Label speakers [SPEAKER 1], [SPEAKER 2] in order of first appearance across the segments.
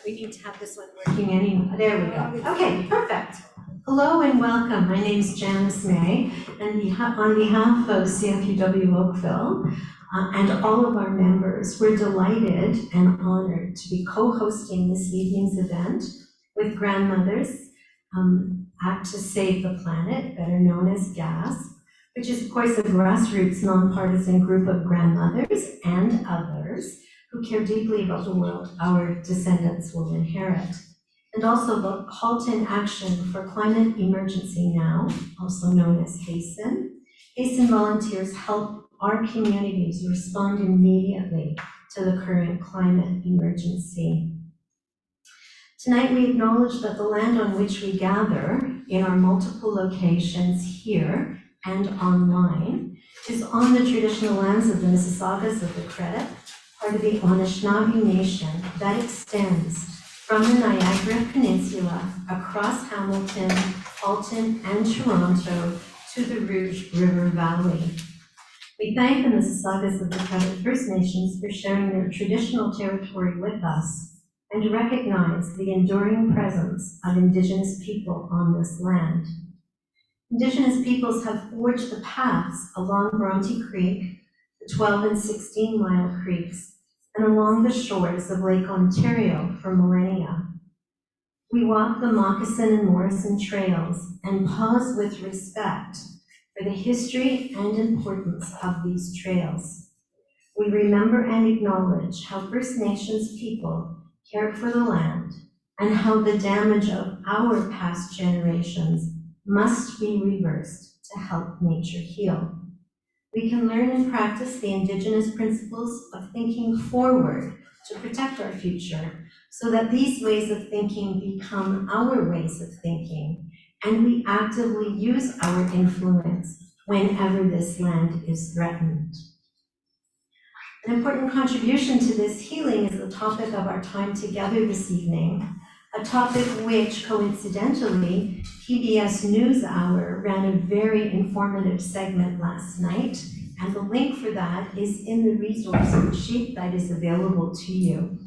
[SPEAKER 1] We need to have this one working anyway. There we go. Okay, perfect. Hello and welcome. My name is Janice May, and on behalf of CFUW Oakville and all of our members, we're delighted and honored to be co-hosting this evening's event with Grandmothers Act to Save the Planet, better known as GASP, which is, of course, a grassroots nonpartisan group of grandmothers and others who care deeply about the world our descendants will inherit. And also the Halton Action for Climate Emergency Now, also known as HASTEN. HASTEN volunteers help our communities respond immediately to the current climate emergency. Tonight we acknowledge that the land on which we gather in our multiple locations here and online is on the traditional lands of the Mississaugas of the Credit, part of the Anishinaabe Nation that extends from the Niagara Peninsula across Hamilton, Halton, and Toronto to the Rouge River Valley. We thank the Mississaugas of the Credit First Nations for sharing their traditional territory with us and recognize the enduring presence of Indigenous people on this land. Indigenous peoples have forged the paths along Bronte Creek, the 12 and 16 Mile Creeks, and along the shores of Lake Ontario for millennia. We walk the Moccasin and Morrison trails and pause with respect for the history and importance of these trails. We remember and acknowledge how First Nations people cared for the land and how the damage of our past generations must be reversed to help nature heal. We can learn and practice the Indigenous principles of thinking forward to protect our future so that these ways of thinking become our ways of thinking, and we actively use our influence whenever this land is threatened. An important contribution to this healing is the topic of our time together this evening, a topic which, coincidentally, PBS NewsHour ran a very informative segment last night, and the link for that is in the resource sheet that is available to you.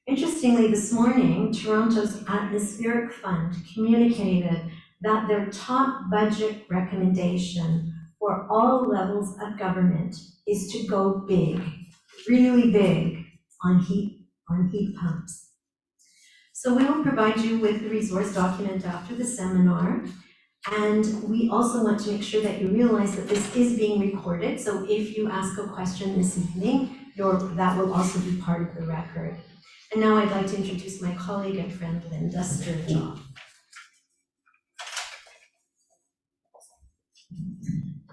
[SPEAKER 1] Interestingly, this morning, Toronto's Atmospheric Fund communicated that their top budget recommendation for all levels of government is to go big, really big, on heat pumps. So we will provide you with the resource document after the seminar, and we also want to make sure that you realize that this is being recorded, so if you ask a question this evening, that will also be part of the record. And now I'd like to introduce my colleague and friend, Linda Sturgeon.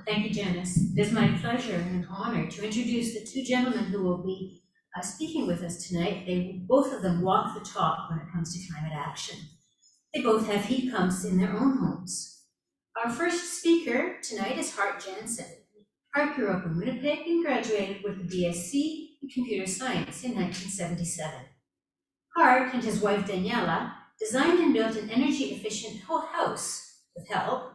[SPEAKER 2] Thank you, Janice. It is my pleasure and honor to introduce the two gentlemen who will be speaking with us tonight. Both of them walk the talk when it comes to climate action. They both have heat pumps in their own homes. Our first speaker tonight is Hart Jansen. Hart grew up in Winnipeg and graduated with a BSc in computer science in 1977. Hart and his wife Daniela designed and built an energy-efficient house with help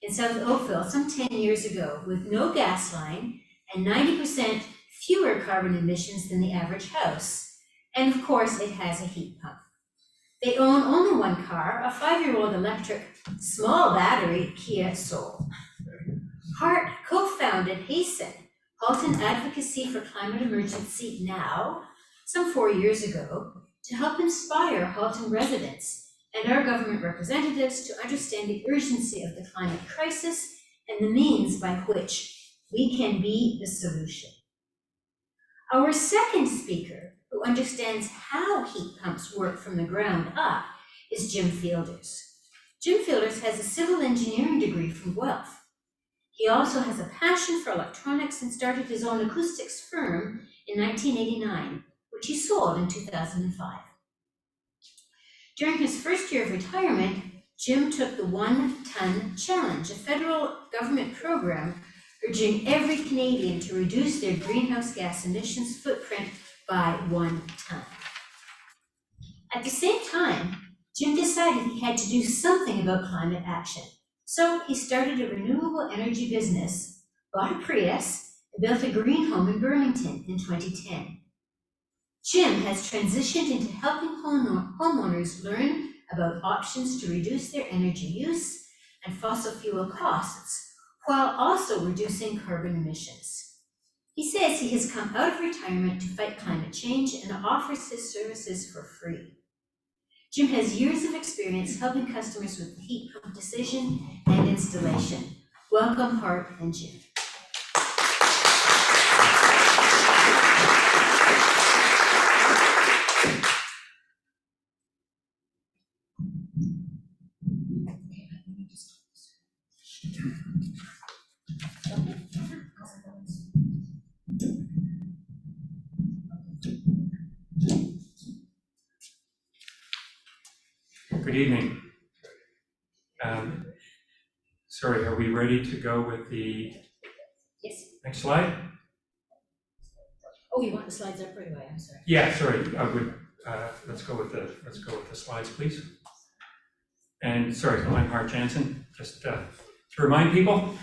[SPEAKER 2] in South Oakville some 10 years ago with no gas line and 90% fewer carbon emissions than the average house. And of course, it has a heat pump. They own only one car, a 5-year-old electric small battery Kia Soul. Hart co-founded HASTEN, Halton Advocacy for Climate Emergency Now, some 4 years ago, to help inspire Halton residents and our government representatives to understand the urgency of the climate crisis and the means by which we can be the solution. Our second speaker, who understands how heat pumps work from the ground up, is Jim Fielders. Jim Fielders has a civil engineering degree from Guelph. He also has a passion for electronics and started his own acoustics firm in 1989, which he sold in 2005. During his first year of retirement, Jim took the 1 Ton Challenge, a federal government program urging every Canadian to reduce their greenhouse gas emissions footprint by 1 ton. At the same time, Jim decided he had to do something about climate action. So he started a renewable energy business, bought a Prius, and built a green home in Burlington in 2010. Jim has transitioned into helping homeowners learn about options to reduce their energy use and fossil fuel costs, while also reducing carbon emissions. He says he has come out of retirement to fight climate change and offers his services for free. Jim has years of experience helping customers with the heat pump decision and installation. Welcome, Hart and Jim.
[SPEAKER 3] Good evening. Sorry, are we ready to go with the
[SPEAKER 2] Yes.
[SPEAKER 3] next slide?
[SPEAKER 2] Oh, you want the slides up right away? I'm sorry.
[SPEAKER 3] Yeah, sorry, I would, let's go with the slides, please. And sorry, I'm Hart Jansen, just to remind people.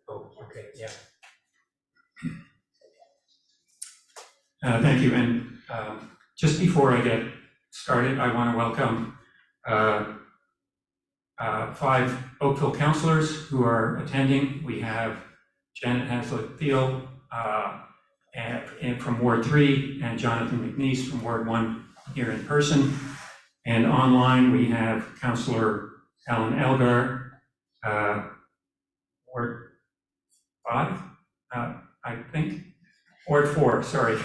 [SPEAKER 3] Oh, okay, yeah. Thank you, and just before I get started, I want to welcome 5 Oakville councillors who are attending. We have Janet Haslett-Thiel from Ward 3 and Jonathan McNeese from Ward 1 here in person. And online we have Councillor Alan Elgar, Ward 5, I think, Ward 4, sorry.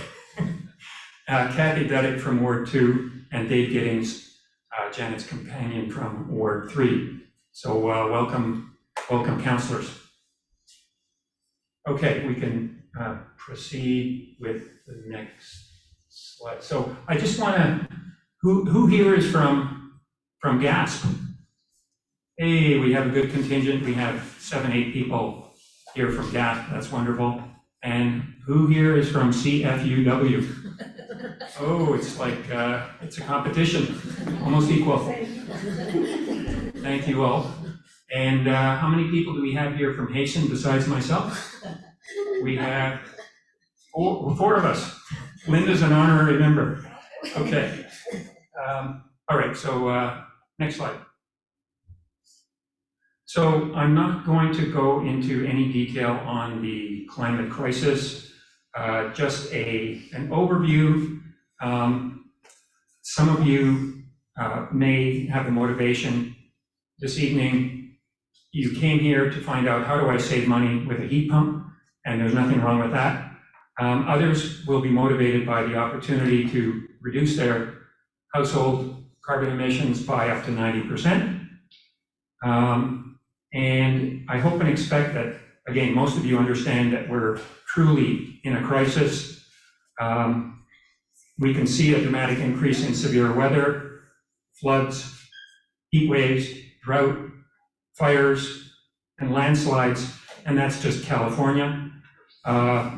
[SPEAKER 3] Kathy Deddick from Ward 2, and Dave Giddings, Janet's companion from Ward 3. So welcome councillors. Okay, we can proceed with the next slide. So I just want to, who here is from GASP? Hey, we have a good contingent. We have 7-8 people here from GASP. That's wonderful. And who here is from CFUW? Oh, it's like, it's a competition, almost equal. Thank you all. And how many people do we have here from Hasten besides myself? We have 4 of us. Linda's an honorary member. Okay. All right, so next slide. So I'm not going to go into any detail on the climate crisis, just an overview. Some of you may have the motivation this evening. You came here to find out, how do I save money with a heat pump? And there's nothing wrong with that. Others will be motivated by the opportunity to reduce their household carbon emissions by up to 90%. And I hope and expect that, again, most of you understand that we're truly in a crisis. We can see a dramatic increase in severe weather, floods, heat waves, drought, fires, and landslides, and that's just California.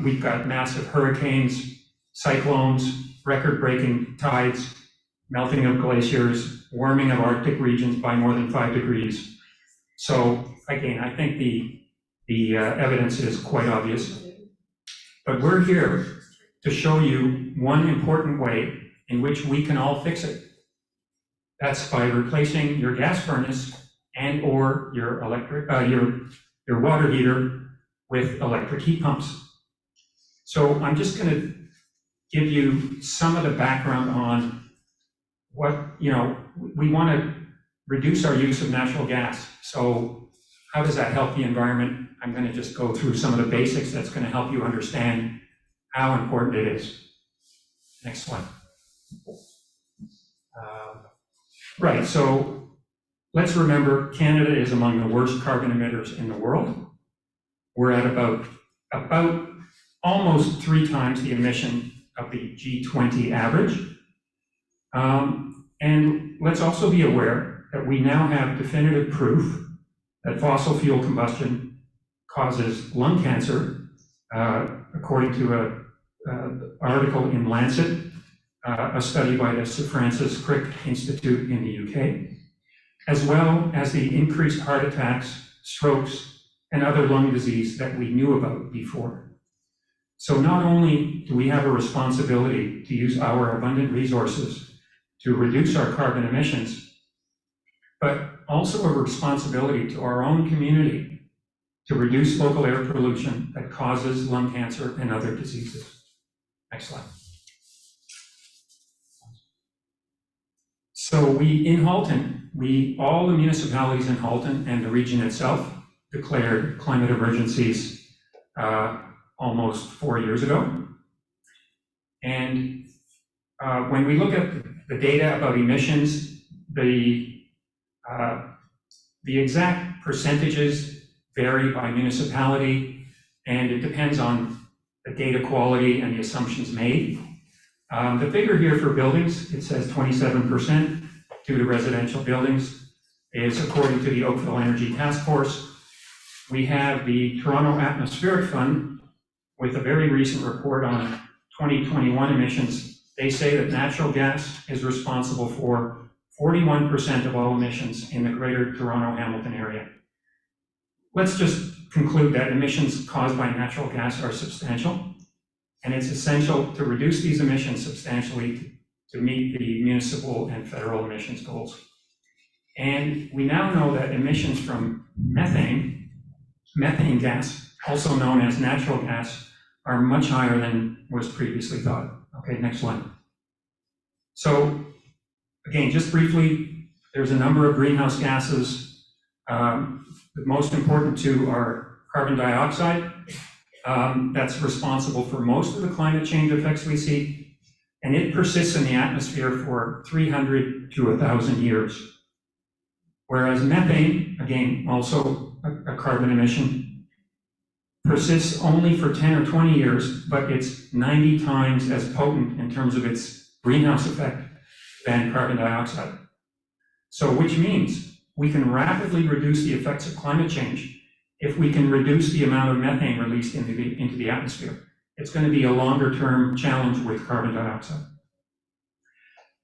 [SPEAKER 3] We've got massive hurricanes, cyclones, record-breaking tides, melting of glaciers, warming of Arctic regions by more than 5 degrees. So again, I think the evidence is quite obvious. But we're here to show you one important way in which we can all fix it. That's by replacing your gas furnace and or your your water heater with electric heat pumps. So I'm just going to give you some of the background on what, we want to reduce our use of natural gas. So how does that help the environment? I'm going to just go through some of the basics that's going to help you understand how important it is. Next slide. Right, so let's remember Canada is among the worst carbon emitters in the world. We're at about almost 3 times the emission of the G20 average. And let's also be aware that we now have definitive proof that fossil fuel combustion causes lung cancer, according to an article in Lancet, a study by the Sir Francis Crick Institute in the UK. as well as the increased heart attacks, strokes, and other lung disease that we knew about before. So not only do we have a responsibility to use our abundant resources to reduce our carbon emissions, but also a responsibility to our own community to reduce local air pollution that causes lung cancer and other diseases. Next slide. So in Halton, all the municipalities in Halton and the region itself declared climate emergencies almost 4 years ago. And when we look at the data about emissions, the exact percentages vary by municipality, and it depends on the data quality and the assumptions made. The figure here for buildings, it says 27% due to residential buildings, is according to the Oakville Energy Task Force. We have the Toronto Atmospheric Fund with a very recent report on 2021 emissions. They say that natural gas is responsible for 41% of all emissions in the Greater Toronto Hamilton area. Let's just conclude that emissions caused by natural gas are substantial, and it's essential to reduce these emissions substantially to meet the municipal and federal emissions goals. And we now know that emissions from methane gas, also known as natural gas, are much higher than was previously thought. Okay, next slide. So again, just briefly, there's a number of greenhouse gases. The most important two are carbon dioxide. That's responsible for most of the climate change effects we see, and it persists in the atmosphere for 300 to 1,000 years. Whereas methane, again, also a carbon emission, persists only for 10 or 20 years, but it's 90 times as potent in terms of its greenhouse effect than carbon dioxide. So which means we can rapidly reduce the effects of climate change if we can reduce the amount of methane released into the atmosphere. It's going to be a longer-term challenge with carbon dioxide.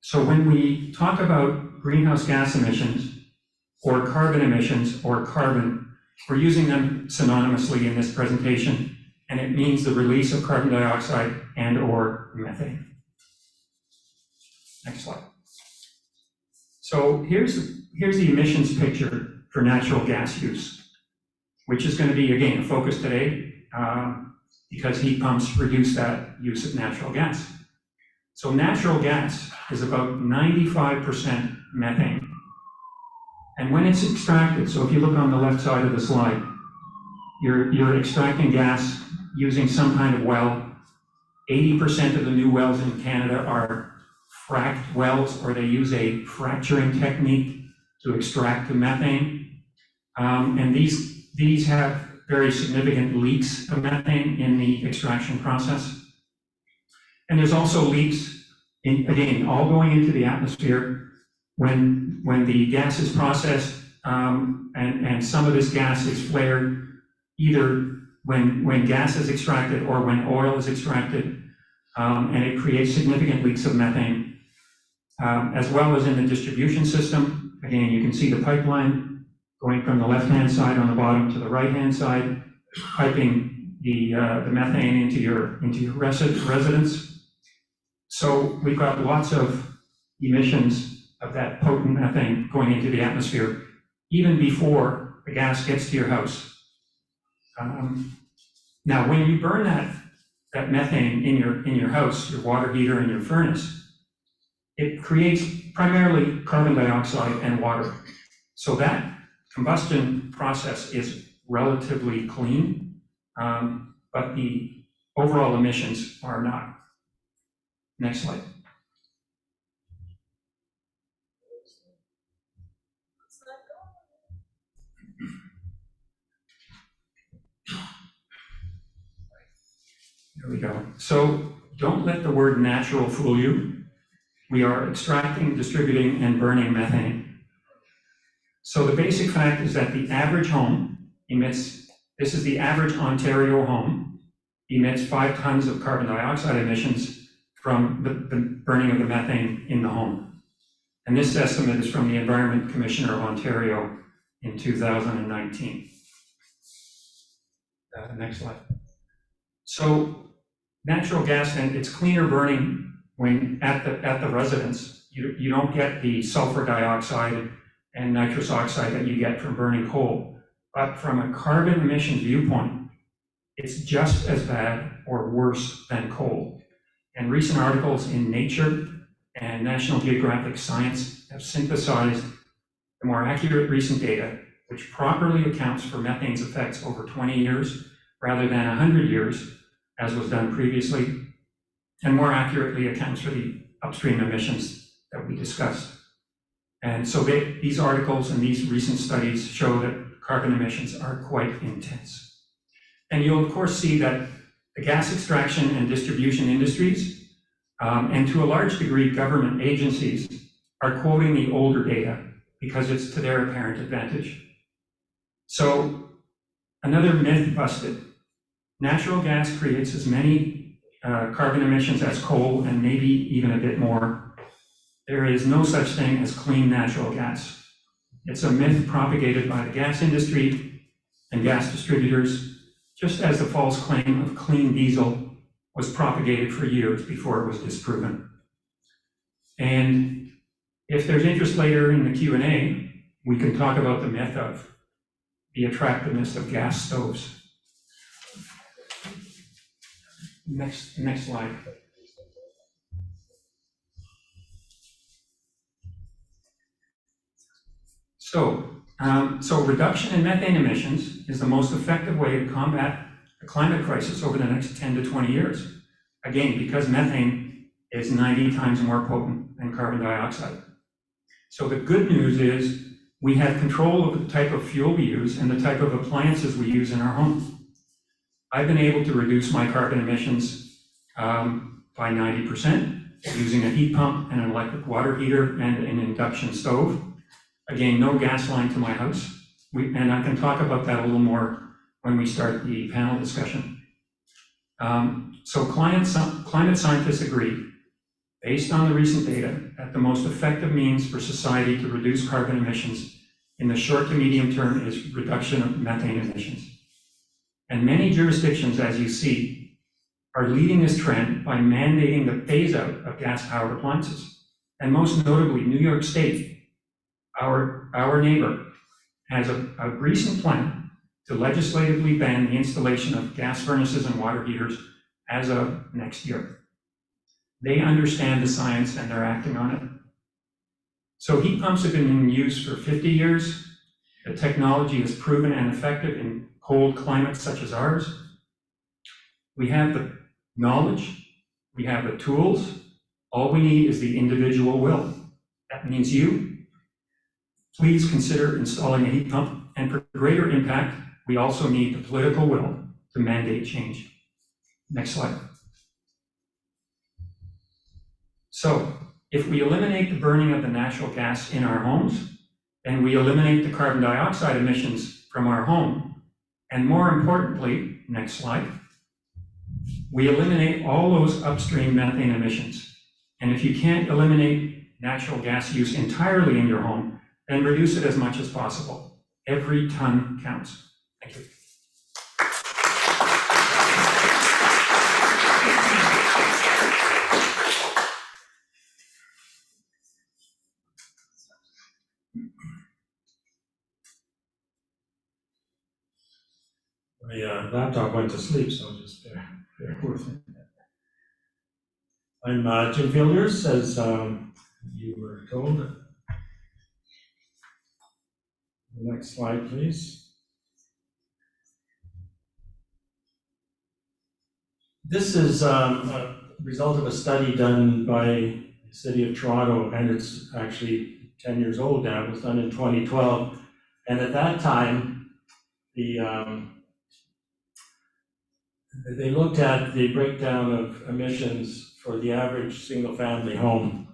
[SPEAKER 3] So when we talk about greenhouse gas emissions, or carbon emissions, or carbon, we're using them synonymously in this presentation, and it means the release of carbon dioxide and or methane. Next slide. So here's the emissions picture for natural gas use, which is going to be, again, a focus today, because heat pumps reduce that use of natural gas. So natural gas is about 95% methane. And when it's extracted, so if you look on the left side of the slide, you're extracting gas using some kind of well. 80% of the new wells in Canada are fracked wells, or they use a fracturing technique to extract the methane. And these have very significant leaks of methane in the extraction process. And there's also leaks, again, all going into the atmosphere when the gas is processed, and some of this gas is flared either when gas is extracted or when oil is extracted, and it creates significant leaks of methane, as well as in the distribution system. Again, you can see the pipeline going from the left-hand side on the bottom to the right-hand side, piping the methane into your residence. So we've got lots of emissions of that potent methane going into the atmosphere, even before the gas gets to your house. Now, when you burn that methane in your house, your water heater and your furnace, it creates primarily carbon dioxide and water. So that combustion process is relatively clean, but the overall emissions are not. Next slide. There we go. So don't let the word natural fool you. We are extracting, distributing, and burning methane. So the basic fact is that the average home emits, this is the average Ontario home, emits 5 tons of carbon dioxide emissions from the burning of the methane in the home. And this estimate is from the Environment Commissioner of Ontario in 2019. Next slide. So natural gas, and it's cleaner burning when at the residence. You don't get the sulfur dioxide and nitrous oxide that you get from burning coal. But from a carbon emissions viewpoint, it's just as bad or worse than coal. And recent articles in Nature and National Geographic Science have synthesized the more accurate recent data, which properly accounts for methane's effects over 20 years rather than 100 years, as was done previously, and more accurately accounts for the upstream emissions that we discussed. And so these articles and these recent studies show that carbon emissions are quite intense. And you'll of course see that the gas extraction and distribution industries, and to a large degree government agencies, are quoting the older data because it's to their apparent advantage. So another myth busted. Natural gas creates as many carbon emissions as coal and maybe even a bit more. There is no such thing as clean natural gas. It's a myth propagated by the gas industry and gas distributors, just as the false claim of clean diesel was propagated for years before it was disproven. And if there's interest later in the Q&A, we can talk about the myth of the attractiveness of gas stoves. Next slide. So reduction in methane emissions is the most effective way to combat the climate crisis over the next 10 to 20 years. Again, because methane is 90 times more potent than carbon dioxide. So the good news is we have control over the type of fuel we use and the type of appliances we use in our home. I've been able to reduce my carbon emissions by 90% using a heat pump and an electric water heater and an induction stove. Again, no gas line to my house. And I can talk about that a little more when we start the panel discussion. So climate scientists agree, based on the recent data, that the most effective means for society to reduce carbon emissions in the short to medium term is reduction of methane emissions. And many jurisdictions, as you see, are leading this trend by mandating the phase out of gas-powered appliances. And most notably, New York State, our neighbor, has a recent plan to legislatively ban the installation of gas furnaces and water heaters as of next year. They understand the science and they're acting on it. So heat pumps have been in use for 50 years. The technology is proven and effective in cold climates such as ours. We have the knowledge, we have the tools. All we need is the individual will. That means you. Please consider installing a heat pump, and for greater impact, we also need the political will to mandate change. Next slide. So, if we eliminate the burning of the natural gas in our homes, then we eliminate the carbon dioxide emissions from our home, and more importantly, next slide, we eliminate all those upstream methane emissions. And if you can't eliminate natural gas use entirely in your home, then reduce it as much as possible. Every ton counts. Thank you.
[SPEAKER 4] My laptop went to sleep, so just bear with me. I'm Jim Fielders, as you were told. The next slide, please. This is a result of a study done by the City of Toronto, and it's actually 10 years old now. It was done in 2012. And at that time, they looked at the breakdown of emissions for the average single-family home.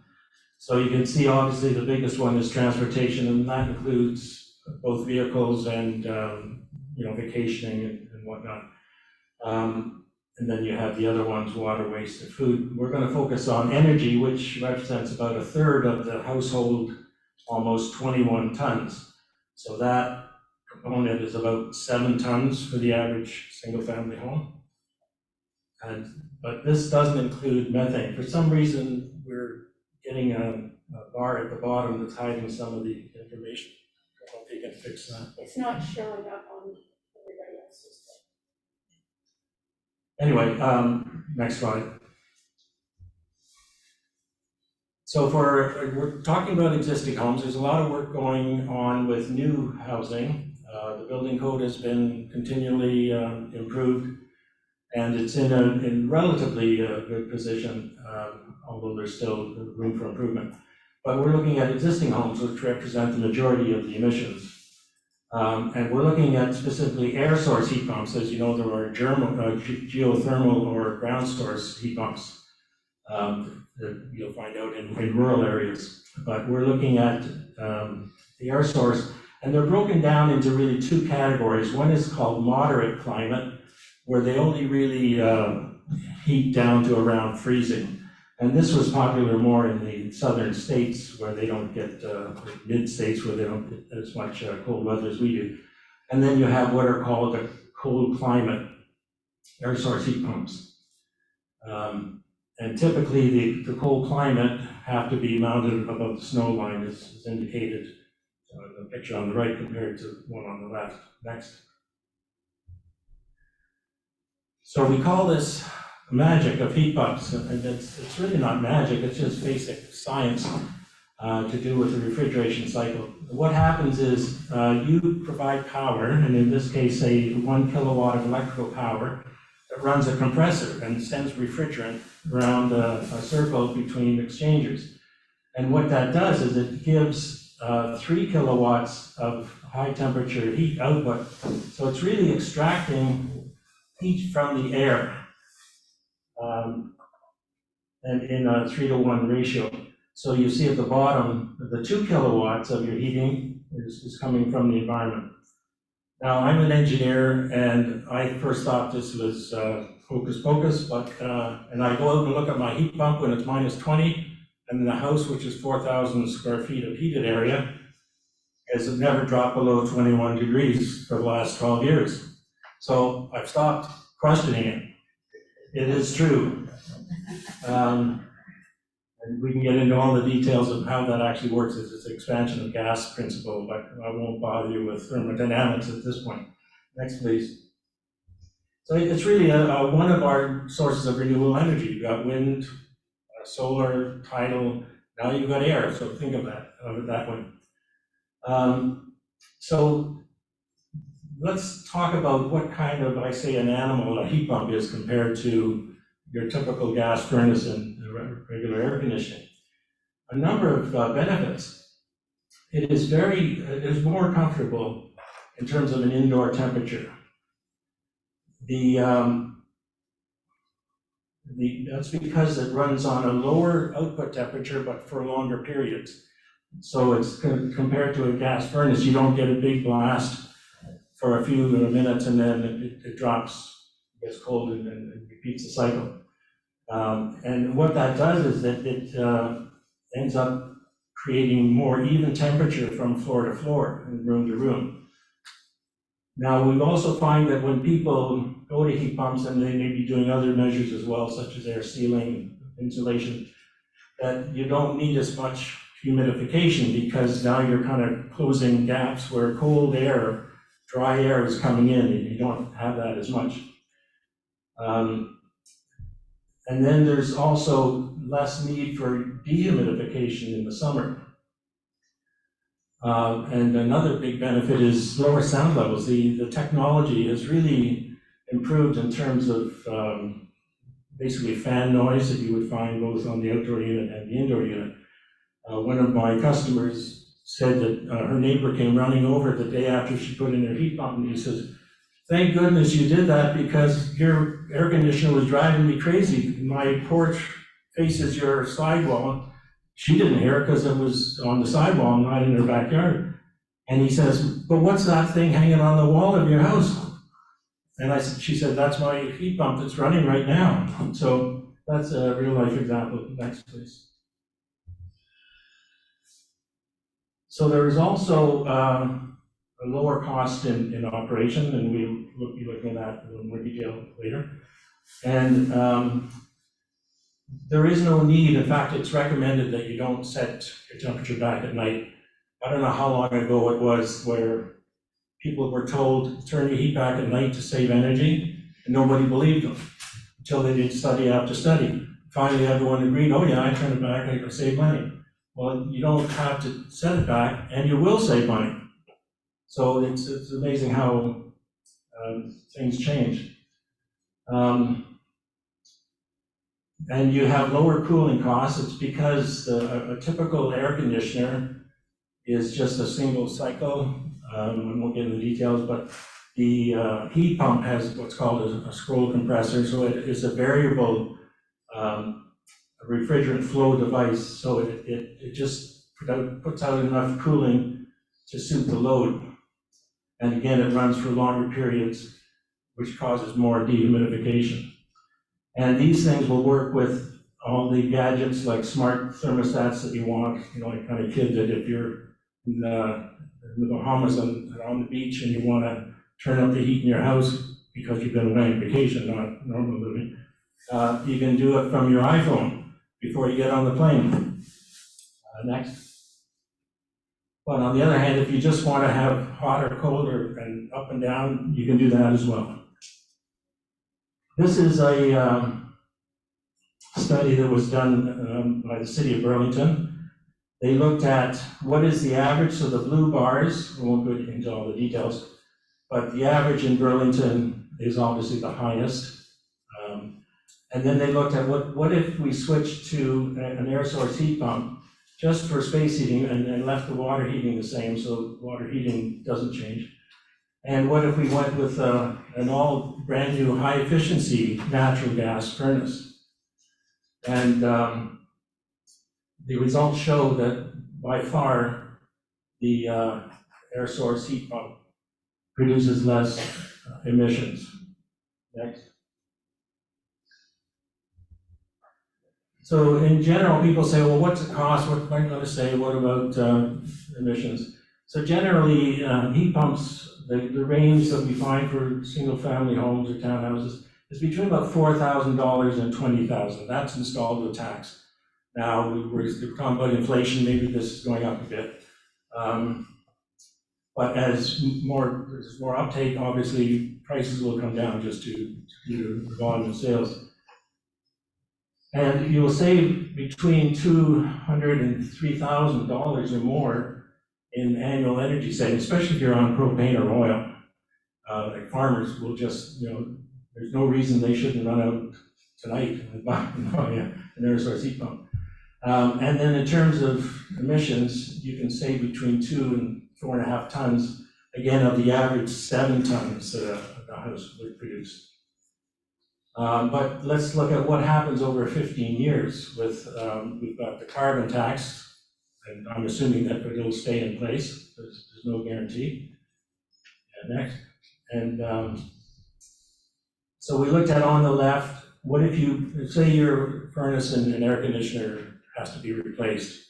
[SPEAKER 4] So you can see, obviously, the biggest one is transportation, and that includes both vehicles and vacationing and whatnot. And then you have the other ones, water, waste, and food. We're gonna focus on energy, which represents about a third of the household, almost 21 tons. So that component is about 7 tons for the average single-family home. But this doesn't include methane. For some reason, we're getting a bar at the bottom that's hiding some of the information. I hope you can fix that.
[SPEAKER 5] It's not showing up on everybody else's thing.
[SPEAKER 4] Anyway, next slide. So we're talking about existing homes. There's a lot of work going on with new housing. The building code has been continually improved, and it's in relatively good position, although there's still room for improvement. But we're looking at existing homes, which represent the majority of the emissions. And we're looking at specifically air source heat pumps. As you know, there are geothermal or ground source heat pumps that you'll find out in rural areas. But we're looking at the air source, and they're broken down into really 2 categories. One is called moderate climate, where they only really heat down to around freezing. And this was popular more in the southern states where they don't get, mid-states where they don't get as much cold weather as we do. And then you have what are called the cold climate air source heat pumps. And typically the cold climate have to be mounted above the snow line, as indicated in the picture on the right compared to one on the left. Next. So we call this magic of heat pumps, and it's really not magic, it's just basic science to do with the refrigeration cycle. What happens is you provide power, and in this case, a 1 kilowatt of electrical power that runs a compressor and sends refrigerant around a circle between exchangers. And what that does is it gives 3 kilowatts of high temperature heat output. So it's really extracting heat from the air. And in a 3-to-1 ratio. So you see at the bottom, the 2 kilowatts of your heating is coming from the environment. Now, I'm an engineer, and I first thought this was hocus pocus, but, and I go out and look at my heat pump when it's minus 20, and the house, which is 4,000 square feet of heated area, has never dropped below 21 degrees for the last 12 years. So I've stopped questioning it. It is true. And we can get into all the details of how that actually works. It's an expansion of gas principle, but I won't bother you with thermodynamics at this point. Next, please. So it's really one of our sources of renewable energy. You've got wind, solar, tidal, now you've got air, so think of it that way. So let's talk about what kind of, I say, an animal a heat pump is compared to your typical gas furnace and regular air conditioning. A number of benefits. It is more comfortable in terms of an indoor temperature. That's because it runs on a lower output temperature, but for longer periods. So it's compared to a gas furnace, you don't get a big blast for a few minutes and then it drops, gets cold and repeats the cycle. And what that does is that it ends up creating more even temperature from floor to floor and room to room. Now, we also find that when people go to heat pumps, and they may be doing other measures as well, such as air sealing, insulation, that you don't need as much humidification because now you're kind of closing gaps where cold air, dry air is coming in, and you don't have that as much. And then there's also less need for dehumidification in the summer. And another big benefit is lower sound levels. The technology has really improved in terms of basically fan noise that you would find both on the outdoor unit and the indoor unit. One of my customers said that her neighbor came running over the day after she put in her heat pump, and he says, "Thank goodness you did that because your air conditioner was driving me crazy. My porch faces your sidewall." She didn't hear it because it was on the sidewall, not in her backyard. And he says, "But what's that thing hanging on the wall of your house?" And she said, that's my heat pump that's running right now. So that's a real life example. Next, please. So there is also a lower cost in operation, and we'll be looking at that in a little more detail later. And there is no need, in fact, it's recommended that you don't set your temperature back at night. I don't know how long ago it was where people were told, turn your heat back at night to save energy, and nobody believed them until they did study after study. Finally, everyone agreed, oh yeah, I turn it back, I save money. Well, you don't have to set it back, and you will save money. So it's amazing how things change. And you have lower cooling costs. It's because a typical air conditioner is just a single cycle. I won't get into the details, but the heat pump has what's called a scroll compressor, so it is a variable refrigerant flow device, so it just puts out enough cooling to suit the load. And again, it runs for longer periods, which causes more dehumidification. And these things will work with all the gadgets like smart thermostats that you want, like kind of kid that if you're in the Bahamas and on the beach and you want to turn up the heat in your house because you've been away on vacation, not normal living, you can do it from your iPhone before you get on the plane. Next. But on the other hand, if you just want to have hot or cold and up and down, you can do that as well. This is a study that was done by the city of Burlington. They looked at what is the average, so the blue bars, we won't go into all the details, but the average in Burlington is obviously the highest. And then they looked at what if we switched to an air source heat pump just for space heating and left the water heating the same, so water heating doesn't change. And what if we went with an all brand new high efficiency natural gas furnace? And the results show that by far the air source heat pump produces less emissions. Next. So in general, people say, well, what's the cost? What am I going to say? What about emissions? So generally, heat pumps, the range that we find for single-family homes or townhouses is between about $4,000 and $20,000. That's installed with tax. Now, we're talking about inflation, maybe this is going up a bit. But as there's more uptake, obviously, prices will come down just due to the volume of sales. And you will save between $200,000 and $3,000 or more in annual energy savings, especially if you're on propane or oil. Like farmers will just, there's no reason they shouldn't run out tonight and buy an air source heat pump. And then in terms of emissions, you can save between 2 and 4.5 tons, again, of the average 7 tons that a house would produce. But let's look at what happens over 15 years with, we've got the carbon tax, and I'm assuming that it'll stay in place. There's no guarantee. And next. And so we looked at on the left, what if you, say your furnace and an air conditioner has to be replaced.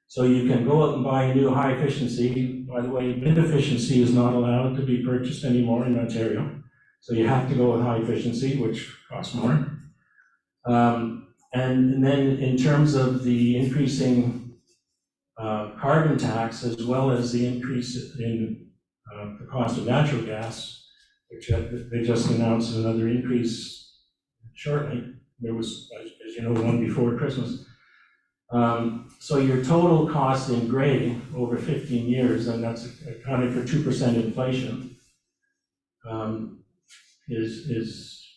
[SPEAKER 4] So you can go out and buy a new high efficiency. By the way, mid efficiency is not allowed to be purchased anymore in Ontario. So you have to go with high efficiency, which costs more. And then in terms of the increasing carbon tax, as well as the increase in the cost of natural gas, which they just announced another increase shortly. There was, as you know, one before Christmas. So your total cost in gray over 15 years, and that's accounting for 2% inflation, is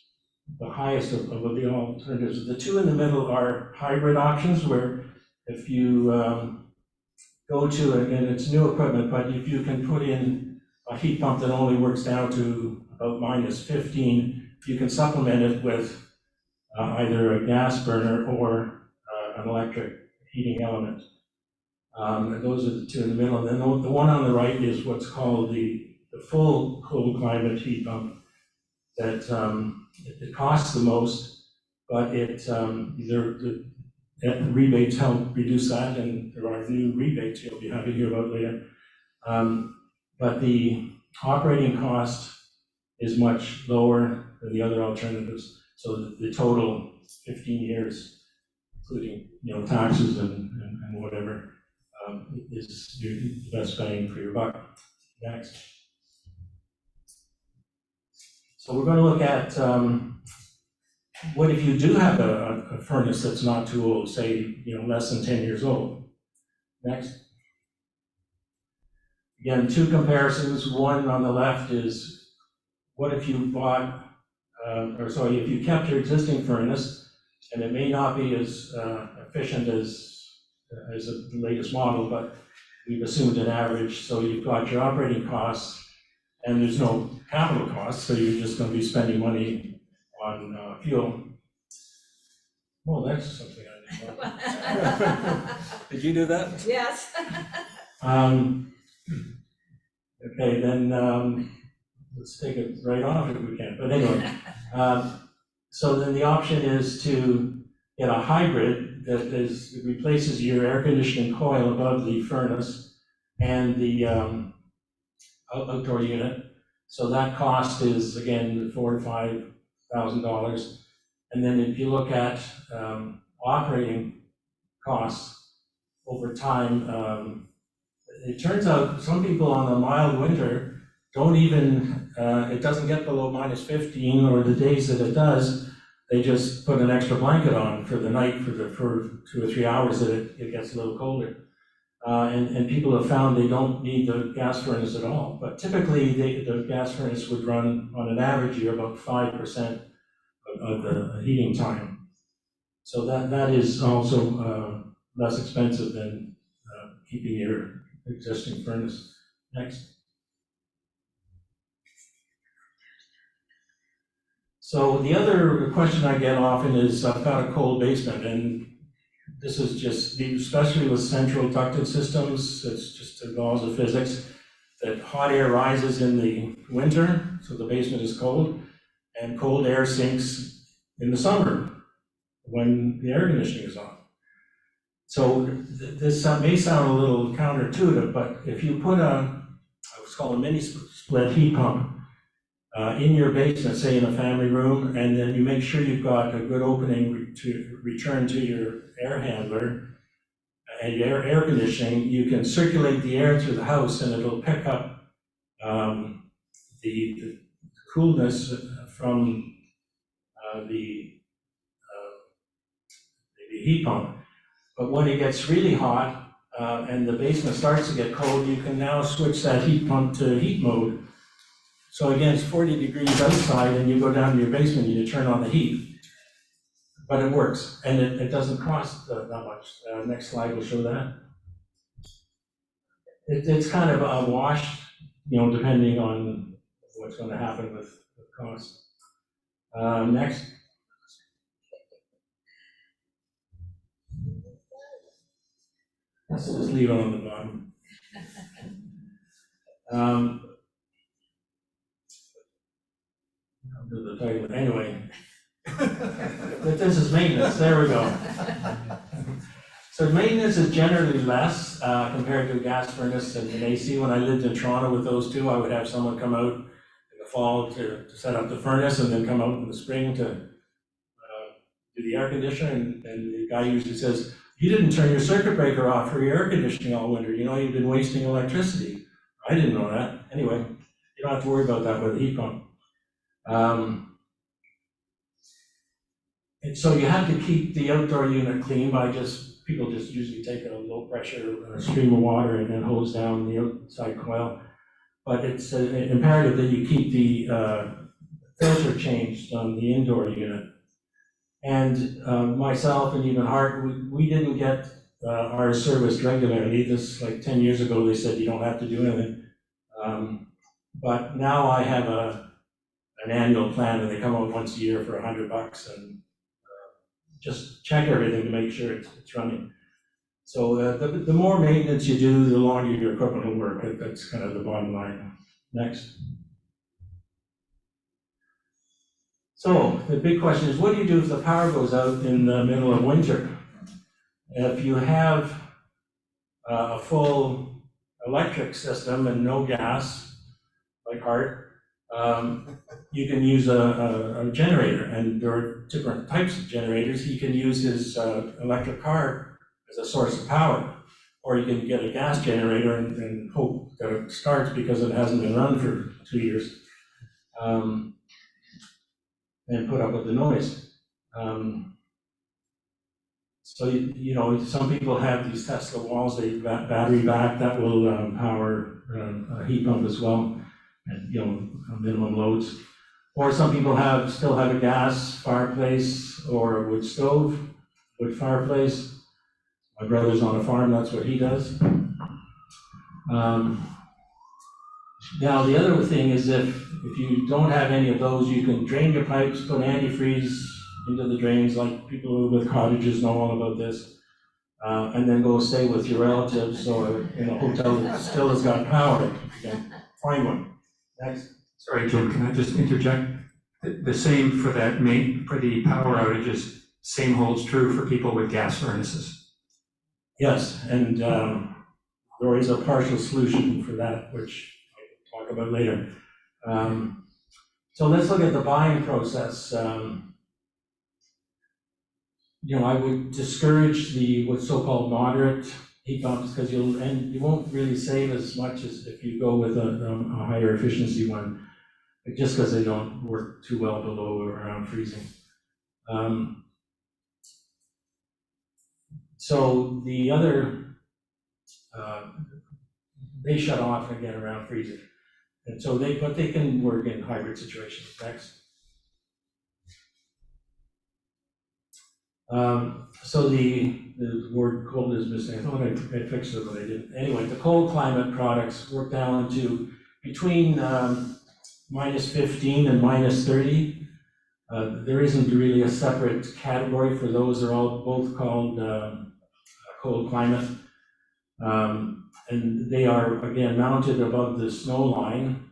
[SPEAKER 4] the highest of the alternatives. The two in the middle are hybrid options, where if you go to, and it's new equipment, but if you can put in a heat pump that only works down to about -15, you can supplement it with either a gas burner or an electric heating element. And those are the two in the middle. And then the one on the right is what's called the full cold climate heat pump. that it costs the most, but the rebates help reduce that, and there are new rebates you'll be happy to hear about later. But the operating cost is much lower than the other alternatives, so the total 15 years, including taxes and whatever, is the best bang for your buck. Next. So we're going to look at what if you do have a furnace that's not too old, say less than 10 years old. Next. Again, two comparisons. One on the left is what if you bought, if you kept your existing furnace, and it may not be as efficient as the latest model, but we've assumed an average, so you've got your operating costs, and there's no capital costs, so you're just going to be spending money on fuel. Well, that's something I didn't know. Did you do that?
[SPEAKER 2] Yes.
[SPEAKER 4] Okay, then let's take it right off if we can. But anyway, so then the option is to get a hybrid that replaces your air conditioning coil above the furnace and the outdoor unit. So that cost is again $4,000 to $5,000. And then if you look at operating costs over time, it turns out some people on a mild winter don't even, it doesn't get below -15, or the days that it does, they just put an extra blanket on for the night for 2 or 3 hours that it gets a little colder. And people have found they don't need the gas furnace at all. But typically the gas furnace would run on an average year about 5% of the heating time. So that is also less expensive than keeping your existing furnace. Next. So the other question I get often is, I've got a cold basement, and this is just, especially with central ducted systems, it's just the laws of physics, that hot air rises in the winter, so the basement is cold, and cold air sinks in the summer when the air conditioning is on. So this may sound a little counterintuitive, but if you put what's called a mini split heat pump in your basement, say in a family room, and then you make sure you've got a good opening to return to your air handler and your air conditioning, you can circulate the air through the house, and it'll pick up the coolness from the heat pump. But when it gets really hot and the basement starts to get cold, you can now switch that heat pump to heat mode. So again, it's 40 degrees outside, and you go down to your basement and you turn on the heat. But it works, and it doesn't cost that much. Next slide will show that. It's kind of a wash, depending on what's going to happen with cost. Next. Let's just leave it on the bottom. I'll do the title anyway. This is maintenance, there we go. So maintenance is generally less compared to a gas furnace and an AC. When I lived in Toronto with those two, I would have someone come out in the fall to set up the furnace, and then come out in the spring to do the air conditioner, and the guy usually says, "You didn't turn your circuit breaker off for your air conditioning all winter. You've been wasting electricity." I didn't know that. Anyway, you don't have to worry about that with a heat pump. And so you have to keep the outdoor unit clean by people just usually take a low pressure stream of water and then hose down the outside coil. But it's imperative that you keep the filter changed on the indoor unit. And myself and even Hart, we didn't get our serviced regularly. This, like 10 years ago, they said you don't have to do anything. But now I have an annual plan, and they come out once a year for $100 and just check everything to make sure it's running. So the more maintenance you do, the longer your equipment will work. That's kind of the bottom line. Next. So the big question is, what do you do if the power goes out in the middle of winter? If you have a full electric system and no gas, like Hart, you can use a generator, and there are different types of generators. He can use his electric car as a source of power, or you can get a gas generator and hope that it starts because it hasn't been run for 2 years, and put up with the noise. So, you know, some people have these Tesla walls, they battery back, that will power a heat pump as well, and, you know, minimum loads. Or some people still have a gas fireplace or a wood stove, wood fireplace. My brother's on a farm, that's what he does. Now, the other thing is if you don't have any of those, you can drain your pipes, put antifreeze into the drains, like people with cottages know all about this, and then go stay with your relatives or in a hotel that still has got power. Okay, find one. Next.
[SPEAKER 3] Sorry, Jim, can I just interject? The same for for the power outages, same holds true for people with gas furnaces.
[SPEAKER 4] Yes, and there is a partial solution for that, which I'll talk about later. So let's look at the buying process. You know, I would discourage the what's so-called moderate heat pumps because you won't really save as much as if you go with a higher efficiency one, just because they don't work too well below or around freezing. So the other, they shut off again around freezing. And so they can work in hybrid situations. Next. So the word cold is missing. I thought I fixed it, but I didn't. Anyway, the cold climate products work down to between minus 15 and minus 30. There isn't really a separate category for those. They're all both called cold climate. And they are, again, mounted above the snow line,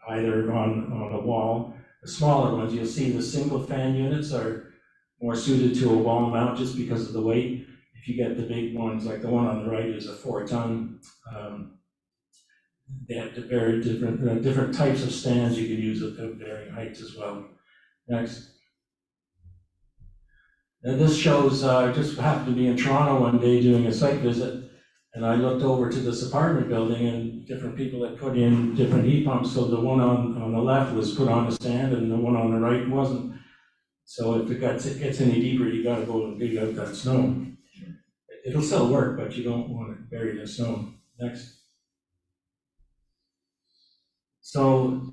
[SPEAKER 4] either on a wall. The smaller ones, you'll see the single fan units are more suited to a wall mount just because of the weight. If you get the big ones, like the one on the right is a 4-ton, they have very different types of stands you can use at varying heights as well. Next. And this shows, I just happened to be in Toronto one day doing a site visit, and I looked over to this apartment building and different people had put in different heat pumps. So the one on the left was put on a stand and the one on the right wasn't. So if it gets any deeper, you gotta go and dig out that snow. It'll still work, but you don't want it buried in snow. Next. So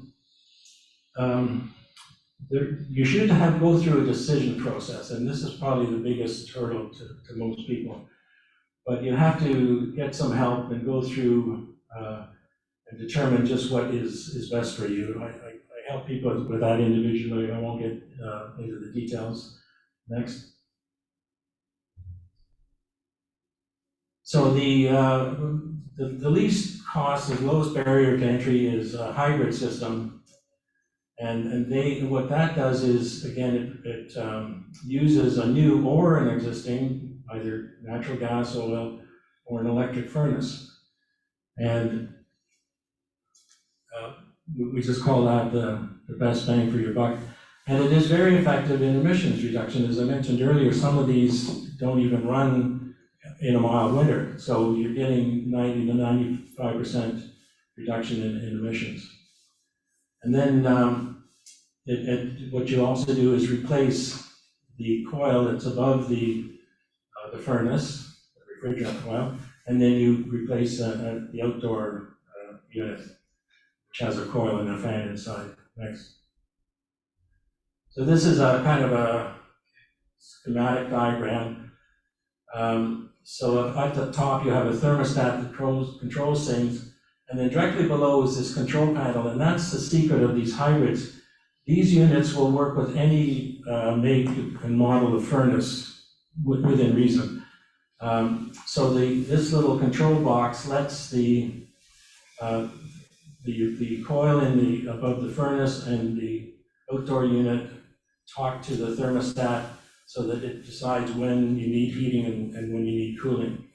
[SPEAKER 4] you should go through a decision process, and this is probably the biggest hurdle to most people. But you have to get some help and go through and determine just what is best for you. I help people with that individually. I won't get into the details. Next. So the least cost, the lowest barrier to entry is a hybrid system. And what that does is, again, it uses a new or an existing, either natural gas, oil, or an electric furnace. And we just call that the best bang for your buck. And it is very effective in emissions reduction. As I mentioned earlier, some of these don't even run in a mild winter. So you're getting 90 to 95% reduction in emissions. And then what you also do is replace the coil that's above the furnace, the refrigerant coil, and then you replace the outdoor unit, which has a coil and a fan inside. Next. So this is a kind of a schematic diagram. So at the top you have a thermostat that controls things, and then directly below is this control panel, and that's the secret of these hybrids. These units will work with any make and model of furnace within reason. So this little control box lets the coil above the furnace and the outdoor unit talk to the thermostat so that it decides when you need heating and when you need cooling.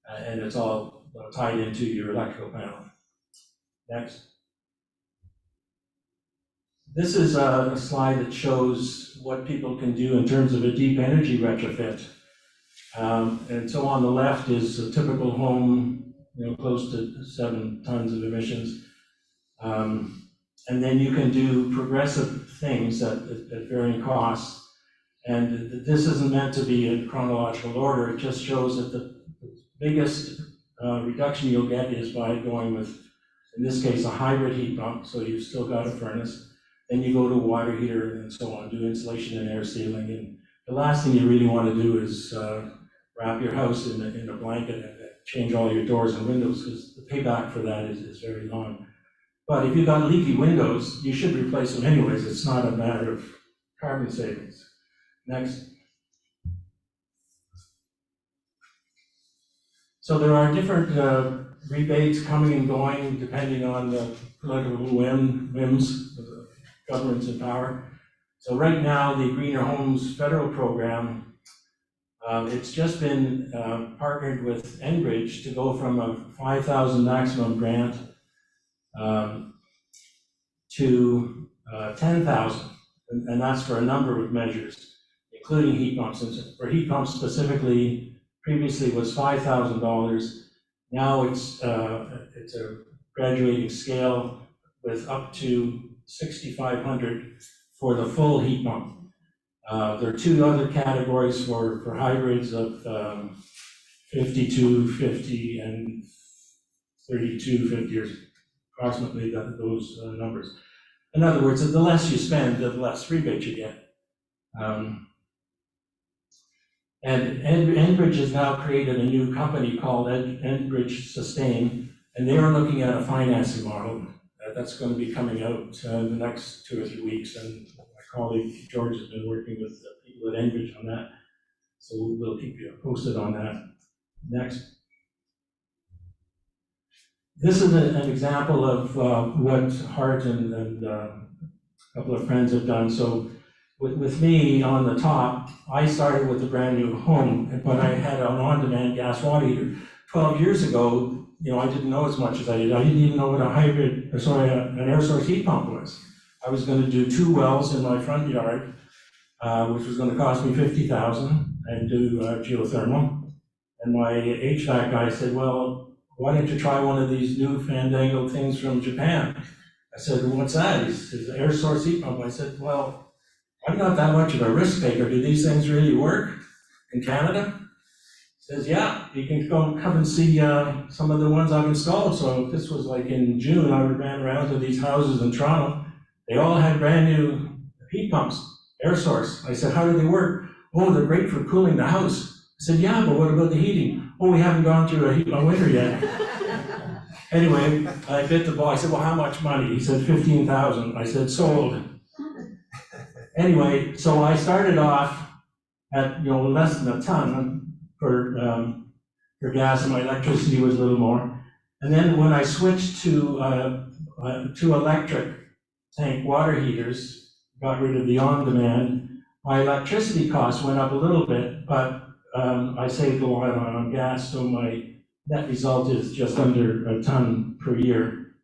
[SPEAKER 4] And it's all tied into your electrical panel. Next. This is a slide that shows what people can do in terms of a deep energy retrofit. And so on the left is a typical home, close to 7 tons of emissions. And then you can do progressive things at varying costs. And this isn't meant to be in chronological order. It just shows that the biggest reduction you'll get is by going with, in this case, a hybrid heat pump, so you've still got a furnace. Then you go to a water heater and so on, do insulation and air sealing. And the last thing you really want to do is wrap your house in a blanket and change all your doors and windows, because the payback for that is very long. But if you've got leaky windows, you should replace them anyways. It's not a matter of carbon savings. Next. So there are different rebates coming and going depending on the political whims of the governments in power. So right now, the Greener Homes federal program, it's just been partnered with Enbridge to go from a 5,000 maximum grant to 10,000, and that's for a number of measures, including heat pumps. And for heat pumps specifically, previously was $5,000. Now it's a graduating scale with up to $6,500 for the full heat pump. There are 2 other categories for hybrids of $5,250 and $3,250, or approximately those numbers. In other words, the less you spend, the less rebate you get. And Enbridge has now created a new company called Enbridge Sustain, and they are looking at a financing model that's going to be coming out in the next 2 or 3 weeks. And my colleague George has been working with people at Enbridge on that, so we'll keep you posted on that. Next. This is an example of what Hart and a couple of friends have done. So with me on the top, I started with a brand new home, but I had an on-demand gas water heater. 12 years ago, I didn't know as much as I did. I didn't even know what an air source heat pump was. I was going to do 2 wells in my front yard, which was going to cost me $50,000, and do geothermal. And my HVAC guy said, well, why don't you try one of these new fandangled things from Japan? I said, well, what's that? He says, air source heat pump. I said, well, I'm not that much of a risk taker. Do these things really work in Canada? He says, yeah, you can come and see some of the ones I've installed. So this was like in June, I ran around to these houses in Toronto. They all had brand new heat pumps, air source. I said, how do they work? Oh, they're great for cooling the house. I said, yeah, but what about the heating? Oh, we haven't gone through a winter yet. Anyway, I bit the ball. I said, well, how much money? He said, $15,000. I said, sold. Anyway, so I started off at less than a ton for gas, and my electricity was a little more. And then when I switched to electric tank water heaters, got rid of the on-demand, my electricity costs went up a little bit, but I saved a lot on gas, so my net result is just under a ton per year.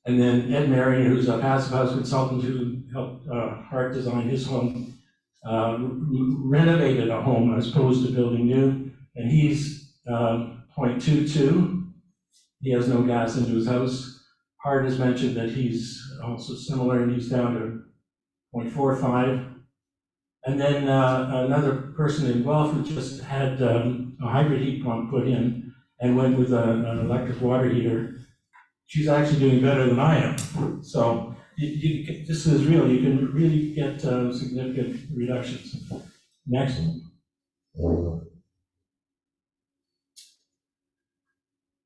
[SPEAKER 4] And then Ed Marion, who's a passive house consultant who helped Hart design his home, renovated a home as opposed to building new, and he's 0.22. He has no gas into his house. Hart has mentioned that he's also similar, and he's down to 0.45. And then another person in Guelph who just had a hybrid heat pump put in and went with an electric water heater. She's actually doing better than I am. So this is real. You can really get significant reductions. Next.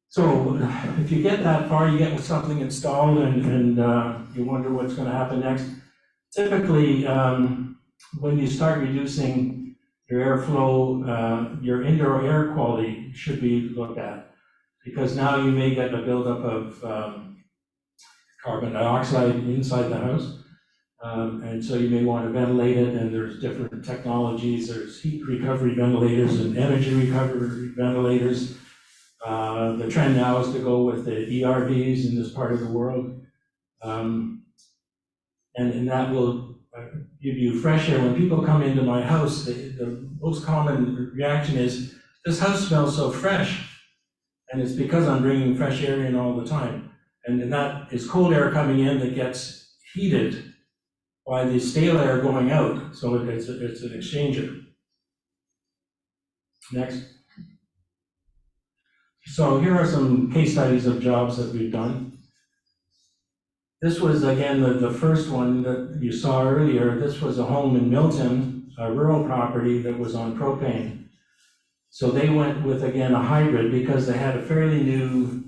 [SPEAKER 4] So if you get that far, you get something installed and you wonder what's going to happen next. Typically, when you start reducing your airflow, your indoor air quality should be looked at, because now you may get a buildup of carbon dioxide inside the house. And so you may want to ventilate it, and there's different technologies. There's heat recovery ventilators and energy recovery ventilators. The trend now is to go with the ERVs in this part of the world. And that will give you fresh air. When people come into my house, the most common reaction is, this house smells so fresh. And it's because I'm bringing fresh air in all the time. And that is cold air coming in that gets heated by the stale air going out. So it's an exchanger. Next. So here are some case studies of jobs that we've done. This was, again, the first one that you saw earlier. This was a home in Milton, a rural property that was on propane. So they went with, again, a hybrid because they had a fairly new